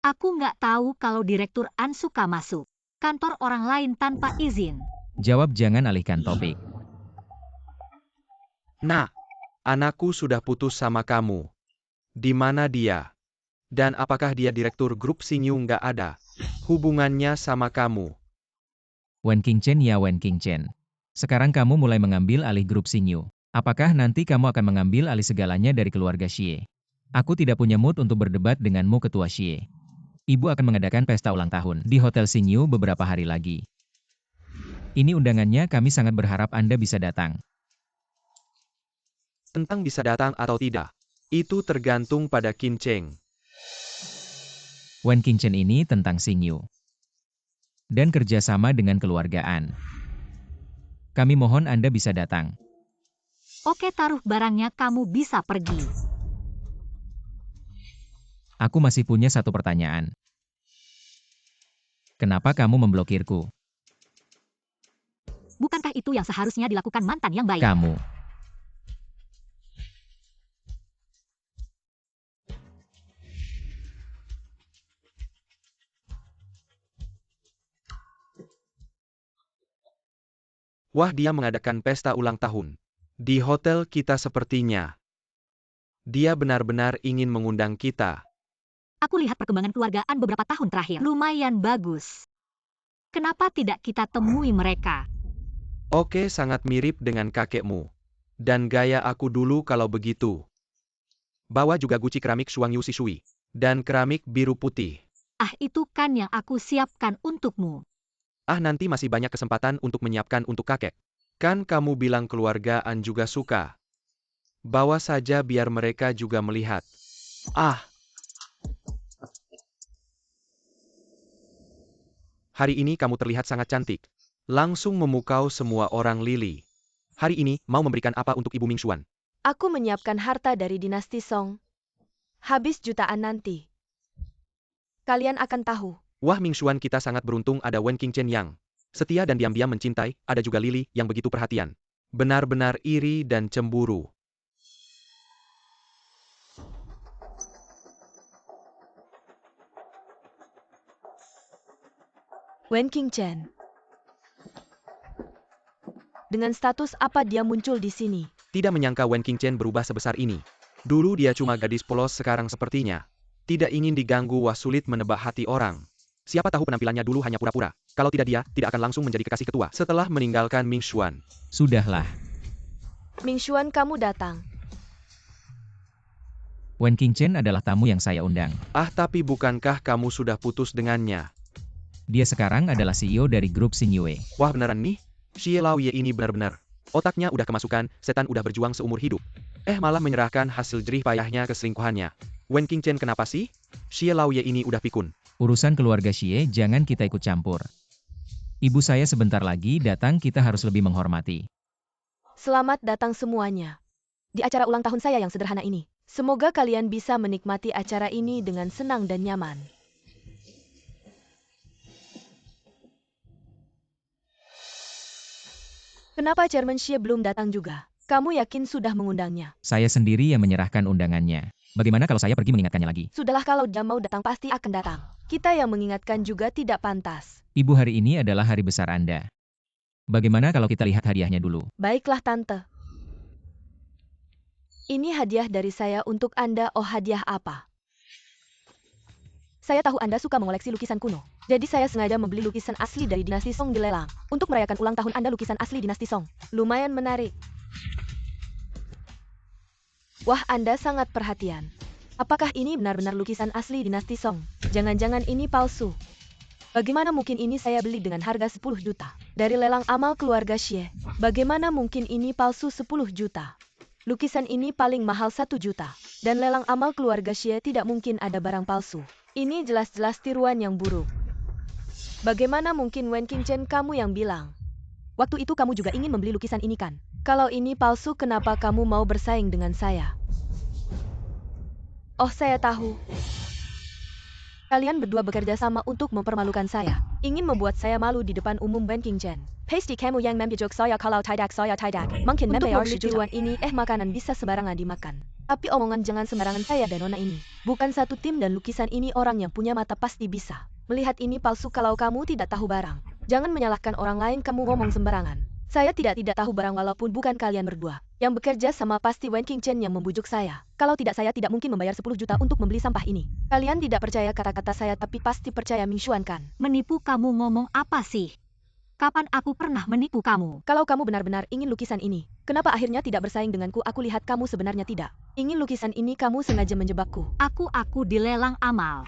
Aku nggak tahu kalau Direktur An suka masuk kantor orang lain tanpa izin. Jawab, jangan alihkan topik. Nak, anakku sudah putus sama kamu. Di mana dia? Dan apakah dia direktur grup Xingyu? Nggak ada hubungannya sama kamu. Wen Qingchen, ya Wen Qingchen. Sekarang kamu mulai mengambil alih grup Xingyu. Apakah nanti kamu akan mengambil alih segalanya dari keluarga Xie? Aku tidak punya mood untuk berdebat denganmu, Ketua Xie. Ibu akan mengadakan pesta ulang tahun di Hotel Xingyu beberapa hari lagi. Ini undangannya, kami sangat berharap Anda bisa datang. Tentang bisa datang atau tidak, itu tergantung pada Qingchen. Wen Qingchen, ini tentang Xingyu dan kerjasama dengan keluargaan. Kami mohon Anda bisa datang. Oke, taruh barangnya, kamu bisa pergi. Aku masih punya satu pertanyaan. Kenapa kamu memblokirku? Bukankah itu yang seharusnya dilakukan mantan yang baik? Kamu. Wah, dia mengadakan pesta ulang tahun di hotel kita sepertinya. Dia benar-benar ingin mengundang kita. Aku lihat perkembangan keluargaan beberapa tahun terakhir. Lumayan bagus. Kenapa tidak kita temui mereka? Oke, sangat mirip dengan kakekmu. Dan gaya aku dulu kalau begitu. Bawa juga guci keramik Shuangyu Sishui. Dan keramik biru putih. Ah, itu kan yang aku siapkan untukmu. Nanti masih banyak kesempatan untuk menyiapkan untuk kakek. Kan kamu bilang keluargaan juga suka. Bawa saja biar mereka juga melihat. Hari ini kamu terlihat sangat cantik. Langsung memukau semua orang, Lily. Hari ini, mau memberikan apa untuk Ibu Mingxuan? Aku menyiapkan harta dari dinasti Song. Habis jutaan nanti. Kalian akan tahu. Wah, Mingxuan, kita sangat beruntung ada Wen Qingchen yang setia dan diam-diam mencintai, ada juga Lily yang begitu perhatian. Benar-benar iri dan cemburu. Wen Qingchen. Dengan status apa dia muncul di sini? Tidak menyangka Wen Qingchen berubah sebesar ini. Dulu dia cuma gadis polos, sekarang sepertinya tidak ingin diganggu. Wah, sulit menebak hati orang. Siapa tahu penampilannya dulu hanya pura-pura. Kalau tidak, dia tidak akan langsung menjadi kekasih ketua setelah meninggalkan Mingxuan. Sudahlah. Mingxuan, kamu datang. Wen Qingchen adalah tamu yang saya undang. Tapi bukankah kamu sudah putus dengannya? Dia sekarang adalah CEO dari grup Xingyu. Wah, beneran nih? Xie Laoye ini benar-benar. Otaknya udah kemasukan, setan udah berjuang seumur hidup. Malah menyerahkan hasil jerih payahnya ke selingkuhannya. Wen Qingchen, kenapa sih? Xie Laoye ini udah pikun. Urusan keluarga Xie jangan kita ikut campur. Ibu saya sebentar lagi datang, kita harus lebih menghormati. Selamat datang semuanya. Di acara ulang tahun saya yang sederhana ini. Semoga kalian bisa menikmati acara ini dengan senang dan nyaman. Kenapa Chairman Xie belum datang juga? Kamu yakin sudah mengundangnya? Saya sendiri yang menyerahkan undangannya. Bagaimana kalau saya pergi mengingatkannya lagi? Sudahlah, kalau dia mau datang pasti akan datang. Kita yang mengingatkan juga tidak pantas. Ibu, hari ini adalah hari besar Anda. Bagaimana kalau kita lihat hadiahnya dulu? Baiklah, Tante. Ini hadiah dari saya untuk Anda. Oh, hadiah apa? Saya tahu Anda suka mengoleksi lukisan kuno. Jadi saya sengaja membeli lukisan asli dari dinasti Song di lelang. Untuk merayakan ulang tahun Anda lukisan asli dinasti Song. Lumayan menarik. Wah, Anda sangat perhatian. Apakah ini benar-benar lukisan asli dinasti Song? Jangan-jangan ini palsu. Bagaimana mungkin ini saya beli dengan harga 10 juta? Dari lelang amal keluarga Xie. Bagaimana mungkin ini palsu 10 juta? Lukisan ini paling mahal 1 juta. Dan lelang amal keluarga Xie tidak mungkin ada barang palsu. Ini jelas-jelas tiruan yang buruk. Bagaimana mungkin Wen Qingchen kamu yang bilang? Waktu itu kamu juga ingin membeli lukisan ini kan? Kalau ini palsu kenapa kamu mau bersaing dengan saya? Oh, saya tahu. Kalian berdua bekerja sama untuk mempermalukan saya. Ingin membuat saya malu di depan umum Wen Qingchen. Pasti kamu yang membijak saya kalau tidak. Mungkin membayar tiruan ini makanan bisa sembarangan dimakan. Tapi omongan jangan sembarangan saya dan Nona ini. Bukan satu tim dan lukisan ini orang yang punya mata pasti bisa melihat ini palsu kalau kamu tidak tahu barang. Jangan menyalahkan orang lain kamu ngomong sembarangan. Saya tidak tahu barang walaupun bukan kalian berdua. Yang bekerja sama pasti Wen Qingchen yang membujuk saya. Kalau tidak saya tidak mungkin membayar 10 juta untuk membeli sampah ini. Kalian tidak percaya kata-kata saya tapi pasti percaya Ming Xuan kan? Menipu kamu ngomong apa sih? Kapan aku pernah menipu kamu? Kalau kamu benar-benar ingin lukisan ini, kenapa akhirnya tidak bersaing denganku? Aku lihat kamu sebenarnya tidak ingin lukisan ini, kamu sengaja menjebakku. Aku dilelang amal.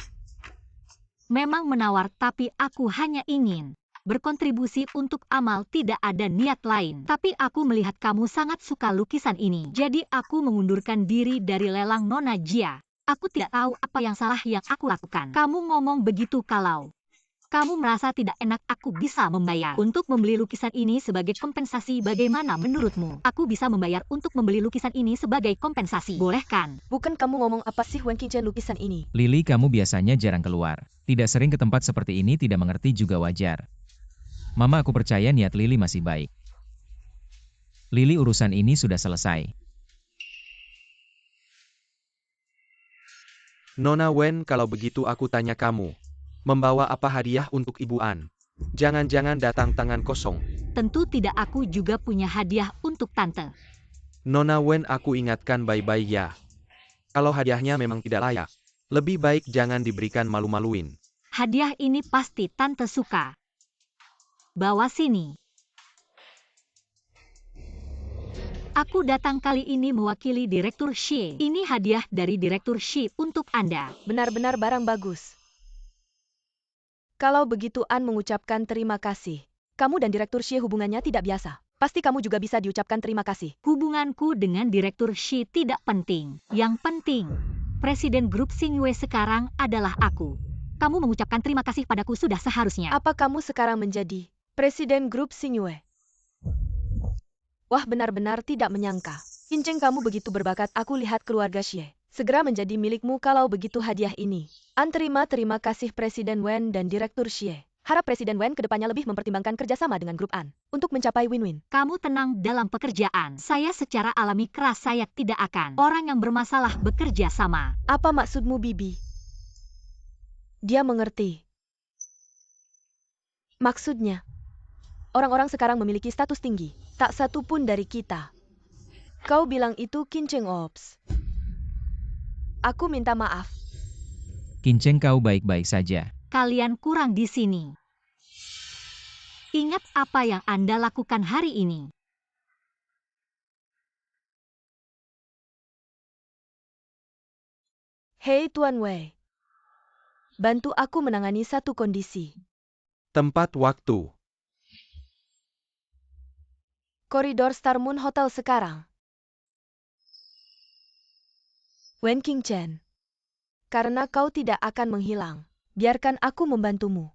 Memang menawar tapi aku hanya ingin berkontribusi untuk amal, tidak ada niat lain. Tapi aku melihat kamu sangat suka lukisan ini. Jadi aku mengundurkan diri dari lelang Nona Jia. Aku tidak tahu apa yang salah yang aku lakukan. Kamu ngomong begitu kalau kamu merasa tidak enak aku bisa membayar untuk membeli lukisan ini sebagai kompensasi. Bagaimana menurutmu? Aku bisa membayar untuk membeli lukisan ini sebagai kompensasi. Boleh kan? Bukan kamu ngomong apa sih Wen Qingchen lukisan ini? Lily, kamu biasanya jarang keluar. Tidak sering ke tempat seperti ini, tidak mengerti juga wajar. Mama, aku percaya niat Lily masih baik. Lily, urusan ini sudah selesai. Nona Wen, kalau begitu aku tanya kamu. Membawa apa hadiah untuk Ibu An? Jangan-jangan datang tangan kosong. Tentu tidak, aku juga punya hadiah untuk tante. Nona Wen, aku ingatkan baik-baik ya. Kalau hadiahnya memang tidak layak, lebih baik jangan diberikan malu-maluin. Hadiah ini pasti tante suka. Bawa sini. Aku datang kali ini mewakili Direktur Xie. Ini hadiah dari Direktur Xie untuk Anda. Benar-benar barang bagus. Kalau begitu An mengucapkan terima kasih. Kamu dan Direktur Xie hubungannya tidak biasa. Pasti kamu juga bisa diucapkan terima kasih. Hubunganku dengan Direktur Xie tidak penting. Yang penting, Presiden Grup Xingyue sekarang adalah aku. Kamu mengucapkan terima kasih padaku sudah seharusnya. Apa kamu sekarang menjadi Presiden Grup Xingyue? Wah, benar-benar tidak menyangka. Qingchen kamu begitu berbakat. Aku lihat keluarga Xie segera menjadi milikmu kalau begitu hadiah ini. An terima kasih Presiden Wen dan Direktur Xie. Harap Presiden Wen kedepannya lebih mempertimbangkan kerjasama dengan grup An untuk mencapai win-win. Kamu tenang dalam pekerjaan. Saya secara alami keras, saya tidak akan orang yang bermasalah bekerja sama. Apa maksudmu, Bibi? Dia mengerti. Maksudnya, orang-orang sekarang memiliki status tinggi. Tak satu pun dari kita. Kau bilang itu Qingchen Ops. Aku minta maaf. Qingchen, kau baik-baik saja. Kalian kurang di sini. Ingat apa yang Anda lakukan hari ini. Hei Tuan Wei. Bantu aku menangani satu kondisi. Tempat waktu. Koridor Star Moon Hotel sekarang. Wen Qingchen. Karena kau tidak akan menghilang, biarkan aku membantumu.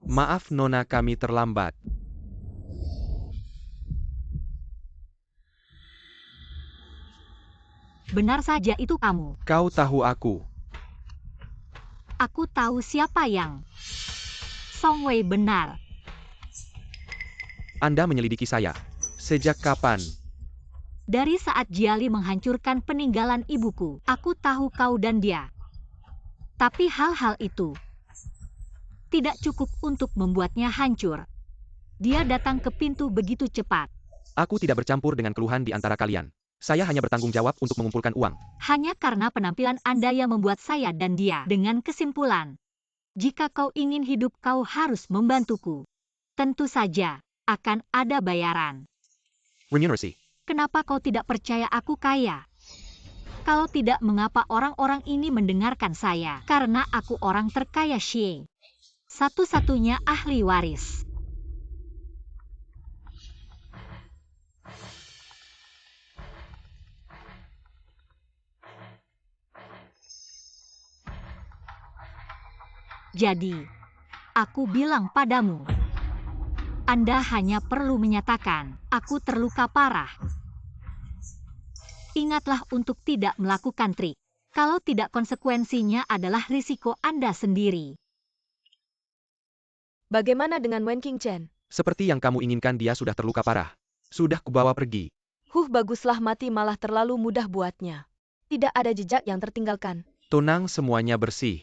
Maaf Nona, kami terlambat. Benar saja itu kamu. Kau tahu aku. Aku tahu siapa yang Song Wei benar. Anda menyelidiki saya. Sejak kapan? Dari saat Jiali menghancurkan peninggalan ibuku, aku tahu kau dan dia. Tapi hal-hal itu tidak cukup untuk membuatnya hancur. Dia datang ke pintu begitu cepat. Aku tidak bercampur dengan keluhan di antara kalian. Saya hanya bertanggung jawab untuk mengumpulkan uang. Hanya karena penampilan Anda yang membuat saya dan dia. Dengan kesimpulan, jika kau ingin hidup kau harus membantuku. Tentu saja, akan ada bayaran. Remunerasi. Kenapa kau tidak percaya aku kaya? Kalau tidak, mengapa orang-orang ini mendengarkan saya? Karena aku orang terkaya Xie. Satu-satunya ahli waris. Jadi, aku bilang padamu, Anda hanya perlu menyatakan, aku terluka parah. Ingatlah untuk tidak melakukan trik. Kalau tidak, konsekuensinya adalah risiko Anda sendiri. Bagaimana dengan Wen Qingchen? Seperti yang kamu inginkan, dia sudah terluka parah. Sudah kubawa pergi. Baguslah, mati malah terlalu mudah buatnya. Tidak ada jejak yang tertinggalkan. Tenang, semuanya bersih.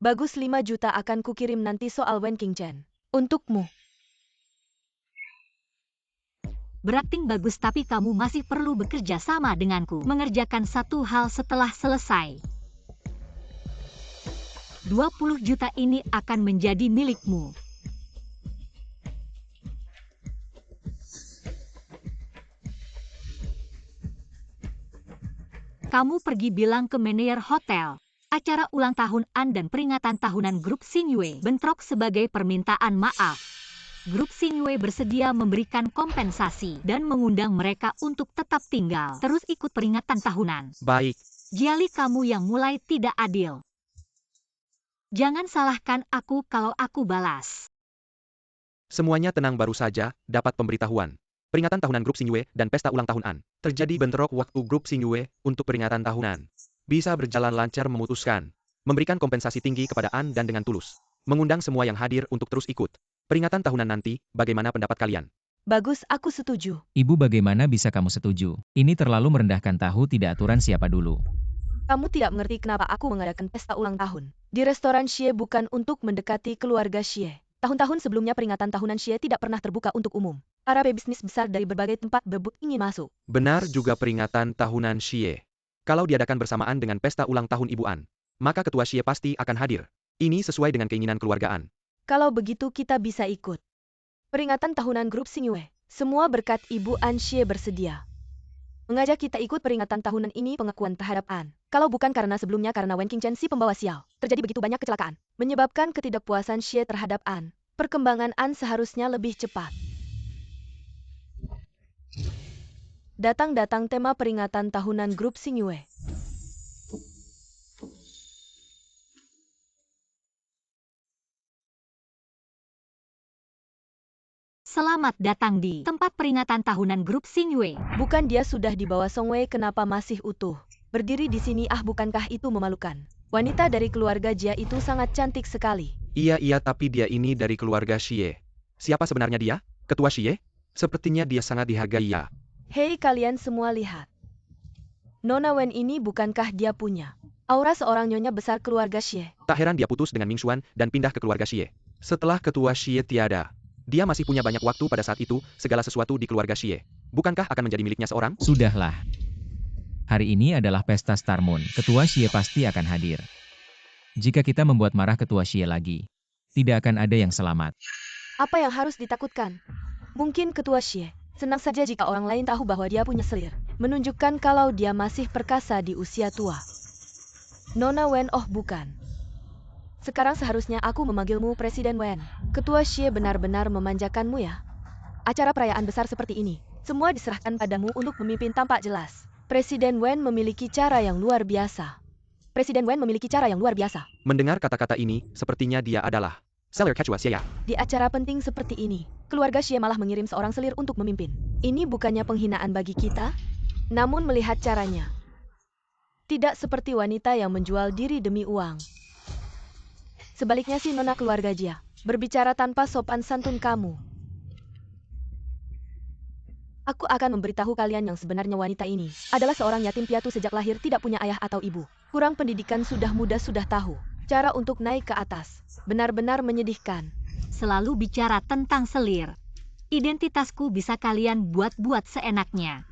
Bagus, 5 juta akan kukirim nanti soal Wen Qingchen. Untukmu. Berakting bagus, tapi kamu masih perlu bekerja sama denganku. Mengerjakan satu hal setelah selesai. 20 juta ini akan menjadi milikmu. Kamu pergi bilang ke manajer hotel. Acara ulang tahun An dan peringatan tahunan grup Xingyue bentrok sebagai permintaan maaf. Grup Xingyue bersedia memberikan kompensasi dan mengundang mereka untuk tetap tinggal, terus ikut peringatan tahunan. Baik. Jiali, kamu yang mulai tidak adil. Jangan salahkan aku kalau aku balas. Semuanya tenang, baru saja dapat pemberitahuan. Peringatan tahunan grup Xingyue dan pesta ulang tahun An. Terjadi bentrok waktu grup Xingyue untuk peringatan tahunan. Bisa berjalan lancar, memutuskan memberikan kompensasi tinggi kepada An dan dengan tulus mengundang semua yang hadir untuk terus ikut peringatan tahunan nanti. Bagaimana pendapat kalian? Bagus, aku setuju. Ibu, bagaimana bisa kamu setuju? Ini terlalu merendahkan, tahu tidak aturan siapa dulu. Kamu tidak mengerti kenapa aku mengadakan pesta ulang tahun di restoran Xie bukan untuk mendekati keluarga Xie. Tahun-tahun sebelumnya peringatan tahunan Xie tidak pernah terbuka untuk umum. Para pebisnis besar dari berbagai tempat berebut ingin masuk. Benar juga, peringatan tahunan Xie. Kalau diadakan bersamaan dengan pesta ulang tahun Ibu An, maka ketua Xie pasti akan hadir. Ini sesuai dengan keinginan keluargaan. Kalau begitu kita bisa ikut peringatan tahunan grup Xingyue. Semua berkat Ibu An Xie bersedia mengajak kita ikut peringatan tahunan ini. Pengakuan terhadap An. Kalau bukan karena sebelumnya, karena Wen Qingchen si pembawa sial, terjadi begitu banyak kecelakaan, menyebabkan ketidakpuasan Xie terhadap An. Perkembangan An seharusnya lebih cepat. Datang-datang tema peringatan tahunan grup Xingyue. Selamat datang di tempat peringatan tahunan grup Xingyue. Bukan dia sudah dibawa Song Wei, kenapa masih utuh berdiri di sini? Bukankah itu memalukan? Wanita dari keluarga Jia itu sangat cantik sekali. Iya, tapi dia ini dari keluarga Xie. Siapa sebenarnya dia? Ketua Xie? Sepertinya dia sangat dihargai ya. Hei, kalian semua lihat. Nona Wen ini, bukankah dia punya aura seorang nyonya besar keluarga Xie? Tak heran dia putus dengan Ming Xuan dan pindah ke keluarga Xie. Setelah ketua Xie tiada, dia masih punya banyak waktu pada saat itu. Segala sesuatu di keluarga Xie, bukankah akan menjadi miliknya seorang? Sudahlah. Hari ini adalah pesta Star Moon. Ketua Xie pasti akan hadir. Jika kita membuat marah ketua Xie lagi, tidak akan ada yang selamat. Apa yang harus ditakutkan? Mungkin ketua Xie senang saja jika orang lain tahu bahwa dia punya selir, menunjukkan kalau dia masih perkasa di usia tua. Nona Wen, oh bukan. Sekarang seharusnya aku memanggilmu Presiden Wen. Ketua Xie benar-benar memanjakanmu ya. Acara perayaan besar seperti ini, semua diserahkan padamu untuk memimpin tampak jelas. Presiden Wen memiliki cara yang luar biasa. Presiden Wen memiliki cara yang luar biasa. Mendengar kata-kata ini, sepertinya dia adalah selir Ketua Xie ya. Di acara penting seperti ini, keluarga Xie malah mengirim seorang selir untuk memimpin. Ini bukannya penghinaan bagi kita? Namun melihat caranya, tidak seperti wanita yang menjual diri demi uang. Sebaliknya si nona keluarga Jia, berbicara tanpa sopan santun kamu. Aku akan memberitahu kalian yang sebenarnya. Wanita ini adalah seorang yatim piatu sejak lahir, tidak punya ayah atau ibu. Kurang pendidikan, sudah muda sudah tahu cara untuk naik ke atas. Benar-benar menyedihkan. Selalu bicara tentang selir. Identitasku bisa kalian buat-buat seenaknya.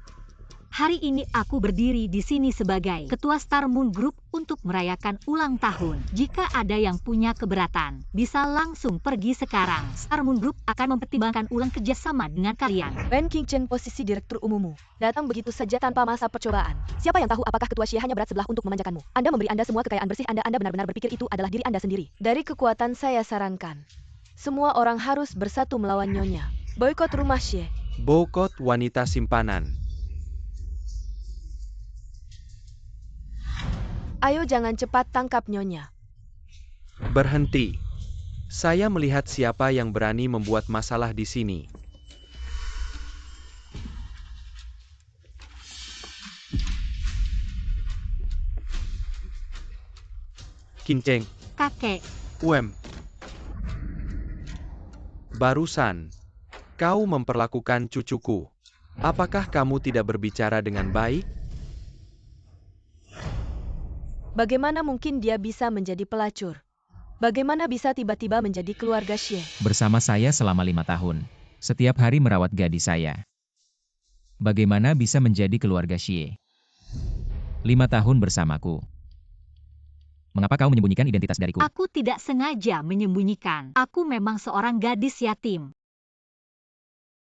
Hari ini aku berdiri di sini sebagai Ketua Star Moon Group untuk merayakan ulang tahun. Jika ada yang punya keberatan, bisa langsung pergi sekarang. Star Moon Group akan mempertimbangkan ulang kerjasama dengan kalian. Wen Qingchen, posisi direktur umummu, datang begitu saja tanpa masa percobaan. Siapa yang tahu apakah Ketua Xie hanya berat sebelah untuk memanjakanmu? Anda memberi Anda semua kekayaan bersih Anda benar-benar berpikir itu adalah diri Anda sendiri. Dari kekuatan saya sarankan, semua orang harus bersatu melawan Nyonya. Boykot rumah Xie. Boykot wanita simpanan. Ayo jangan cepat tangkap Nyonya. Berhenti. Saya melihat siapa yang berani membuat masalah di sini. Qingchen, Kakek, barusan, kau memperlakukan cucuku. Apakah kamu tidak berbicara dengan baik? Bagaimana mungkin dia bisa menjadi pelacur? Bagaimana bisa tiba-tiba menjadi keluarga Xie? Bersama saya selama 5 tahun. Setiap hari merawat gadis saya. Bagaimana bisa menjadi keluarga Xie? 5 tahun bersamaku. Mengapa kau menyembunyikan identitas dariku? aku tidak sengaja menyembunyikan. Aku memang seorang gadis yatim.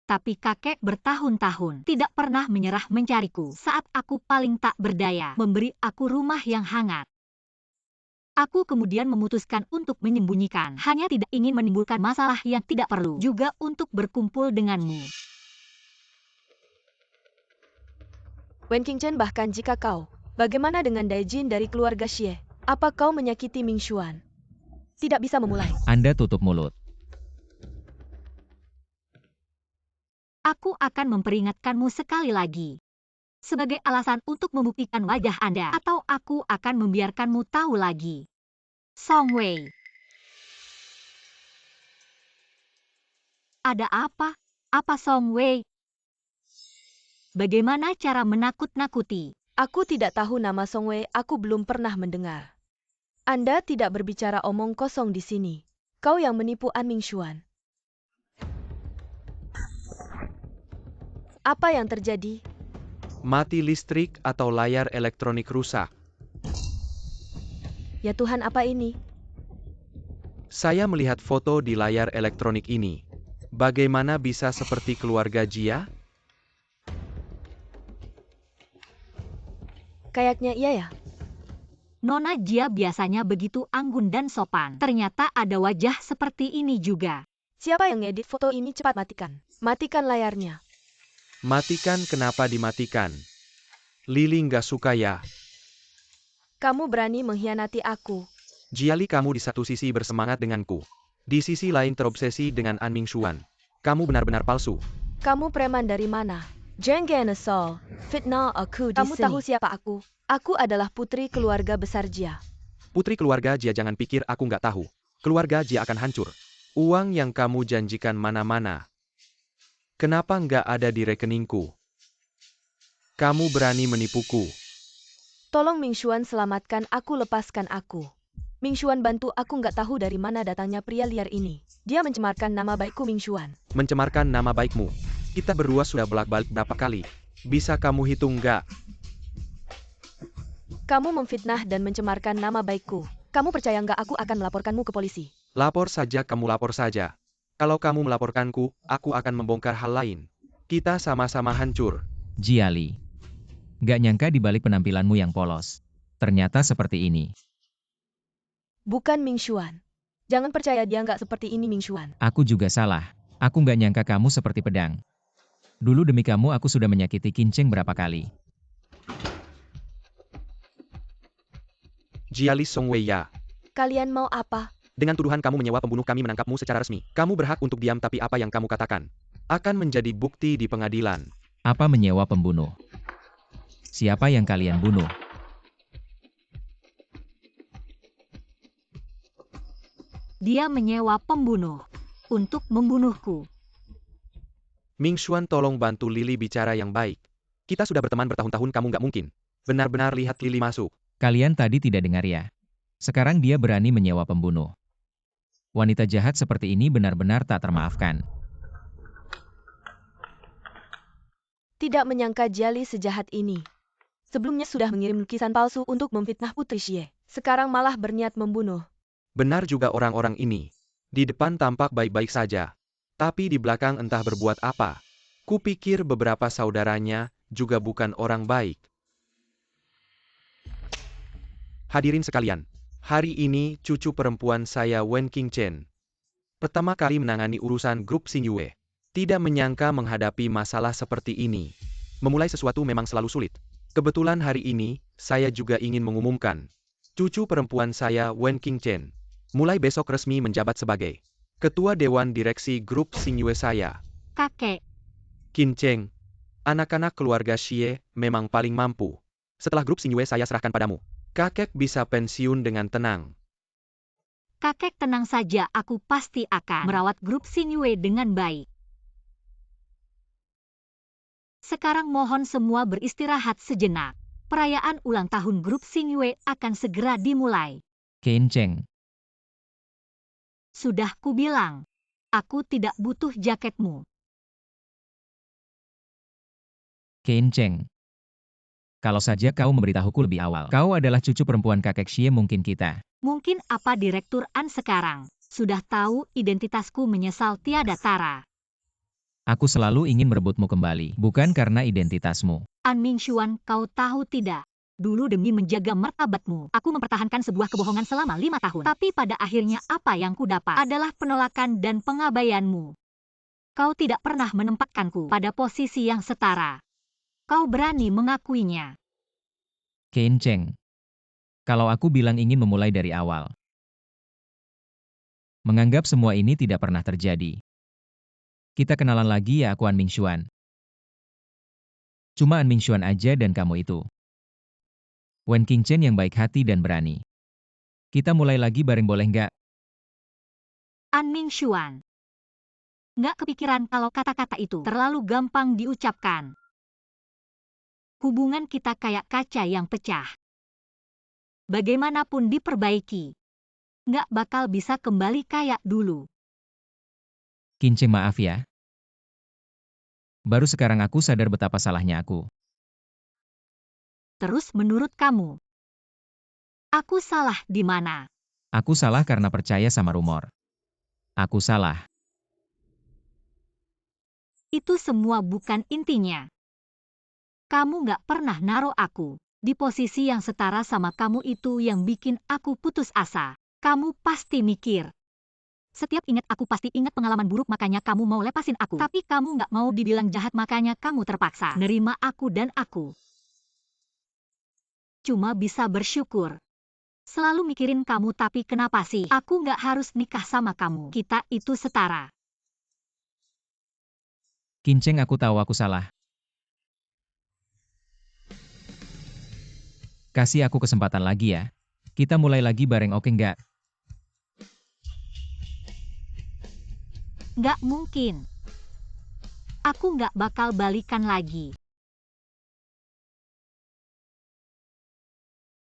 Tapi kakek bertahun-tahun tidak pernah menyerah mencariku saat aku paling tak berdaya, memberi aku rumah yang hangat. Aku kemudian memutuskan untuk menyembunyikan, hanya tidak ingin menimbulkan masalah yang tidak perlu, juga untuk berkumpul denganmu. Wen Qingchen, bahkan jika kau, bagaimana dengan Daijin dari keluarga Xie? Apa kau menyakiti Ming Xuan? Tidak bisa memulai. Anda tutup mulut. Aku akan memperingatkanmu sekali lagi. Sebagai alasan untuk membuktikan wajah Anda, atau aku akan membiarkanmu tahu lagi. Song Wei. Ada apa? Apa Song Wei? Bagaimana cara menakut-nakuti? Aku tidak tahu nama Song Wei, aku belum pernah mendengar. Anda tidak berbicara omong kosong di sini. Kau yang menipu An Ming Xuan. Apa yang terjadi? Mati listrik atau layar elektronik rusak? Ya Tuhan, apa ini? Saya melihat foto di layar elektronik ini. Bagaimana bisa seperti keluarga Jia? Kayaknya iya ya. Nona Jia biasanya begitu anggun dan sopan. Ternyata ada wajah seperti ini juga. Siapa yang ngedit foto ini? Cepat matikan. Matikan layarnya. Matikan, kenapa dimatikan? Lili nggak suka ya? Kamu berani mengkhianati aku. Jiali, kamu di satu sisi bersemangat denganku. Di sisi lain terobsesi dengan An Ming Xuan. Kamu benar-benar palsu. Kamu preman dari mana? Jangan asal fitnah aku di sini. Kamu tahu siapa aku? Aku adalah putri keluarga besar Jia. Putri keluarga Jia, jangan pikir aku nggak tahu. Keluarga Jia akan hancur. Uang yang kamu janjikan mana-mana. Kenapa nggak ada di rekeningku? Kamu berani menipuku. Tolong Ming Xuan, selamatkan aku, lepaskan aku. Ming Xuan, bantu aku, nggak tahu dari mana datangnya pria liar ini. Dia mencemarkan nama baikku, Ming Xuan. Mencemarkan nama baikmu. Kita berdua sudah bolak-balik berapa kali? Bisa kamu hitung nggak? Kamu memfitnah dan mencemarkan nama baikku. Kamu percaya nggak aku akan melaporkanmu ke polisi? Lapor saja, kamu lapor saja. Kalau kamu melaporkanku, aku akan membongkar hal lain. Kita sama-sama hancur. Jiali. Gak nyangka di balik penampilanmu yang polos. Ternyata seperti ini. Bukan Ming Xuan. Jangan percaya dia, nggak seperti ini Ming Xuan. Aku juga salah. Aku gak nyangka kamu seperti pedang. Dulu demi kamu aku sudah menyakiti Qingchen berapa kali. Jiali Song Wei ya. Kalian mau apa? Dengan tuduhan kamu menyewa pembunuh, kami menangkapmu secara resmi. Kamu berhak untuk diam, tapi apa yang kamu katakan akan menjadi bukti di pengadilan. Apa menyewa pembunuh? Siapa yang kalian bunuh? Dia menyewa pembunuh untuk membunuhku. Ming Xuan, tolong bantu Lili bicara yang baik. Kita sudah berteman bertahun-tahun, kamu nggak mungkin benar-benar lihat Lili masuk. Kalian tadi tidak dengar ya? Sekarang dia berani menyewa pembunuh. Wanita jahat seperti ini benar-benar tak termaafkan. Tidak menyangka Jiali sejahat ini. Sebelumnya sudah mengirim lukisan palsu untuk memfitnah Putri Xie. Sekarang malah berniat membunuh. Benar juga orang-orang ini. Di depan tampak baik-baik saja. Tapi di belakang entah berbuat apa. Kupikir beberapa saudaranya juga bukan orang baik. Hadirin sekalian, hari ini cucu perempuan saya Wen Qingchen pertama kali menangani urusan grup Xingyue. Tidak menyangka menghadapi masalah seperti ini. Memulai sesuatu memang selalu sulit. Kebetulan hari ini, saya juga ingin mengumumkan. Cucu perempuan saya Wen Qingchen mulai besok resmi menjabat sebagai Ketua Dewan Direksi Grup Xingyue saya. Kakek, Qingchen, anak-anak keluarga Xie memang paling mampu. Setelah grup Xingyue saya serahkan padamu, kakek bisa pensiun dengan tenang. kakek tenang saja, aku pasti akan merawat grup Xingyue dengan baik. Sekarang mohon semua beristirahat sejenak. Perayaan ulang tahun grup Xingyue akan segera dimulai. Qingchen, Sudah kubilang, aku tidak butuh jaketmu. Qingchen. Kalau saja kau memberitahuku lebih awal. Kau adalah cucu perempuan kakek Xie, mungkin kita. Mungkin apa Direktur An sekarang sudah tahu identitasku, menyesal tiada tara. Aku selalu ingin merebutmu kembali, bukan karena identitasmu. An Mingxuan, kau tahu tidak? Dulu demi menjaga martabatmu, aku mempertahankan sebuah kebohongan selama 5 tahun. Tapi pada akhirnya apa yang kudapat adalah penolakan dan pengabaianmu. Kau tidak pernah menempatkanku pada posisi yang setara. Kau berani mengakuinya. Qingchen. Kalau aku bilang ingin memulai dari awal. Menganggap semua ini tidak pernah terjadi. Kita kenalan lagi ya, aku An Mingxuan. Cuma An Mingxuan aja dan kamu itu. Wen Qingchen yang baik hati dan berani. Kita mulai lagi bareng, boleh nggak? An Mingxuan. Nggak kepikiran kalau kata-kata itu terlalu gampang diucapkan. Hubungan kita kayak kaca yang pecah. Bagaimanapun diperbaiki, nggak bakal bisa kembali kayak dulu. Qingchen, maaf ya. Baru sekarang aku sadar betapa salahnya aku. Terus menurut kamu, aku salah di mana? Aku salah karena percaya sama rumor. Aku salah. Itu semua bukan intinya. Kamu nggak pernah naruh aku di posisi yang setara sama kamu, itu yang bikin aku putus asa. Kamu pasti mikir. Setiap ingat aku pasti ingat pengalaman buruk, makanya kamu mau lepasin aku. Tapi kamu nggak mau dibilang jahat, makanya kamu terpaksa nerima aku, dan aku cuma bisa bersyukur. Selalu mikirin kamu, tapi kenapa sih aku nggak harus nikah sama kamu? Kita itu setara. Qingchen, aku tahu aku salah. Kasih aku kesempatan lagi ya. Kita mulai lagi bareng, oke nggak? Nggak mungkin. Aku nggak bakal balikan lagi.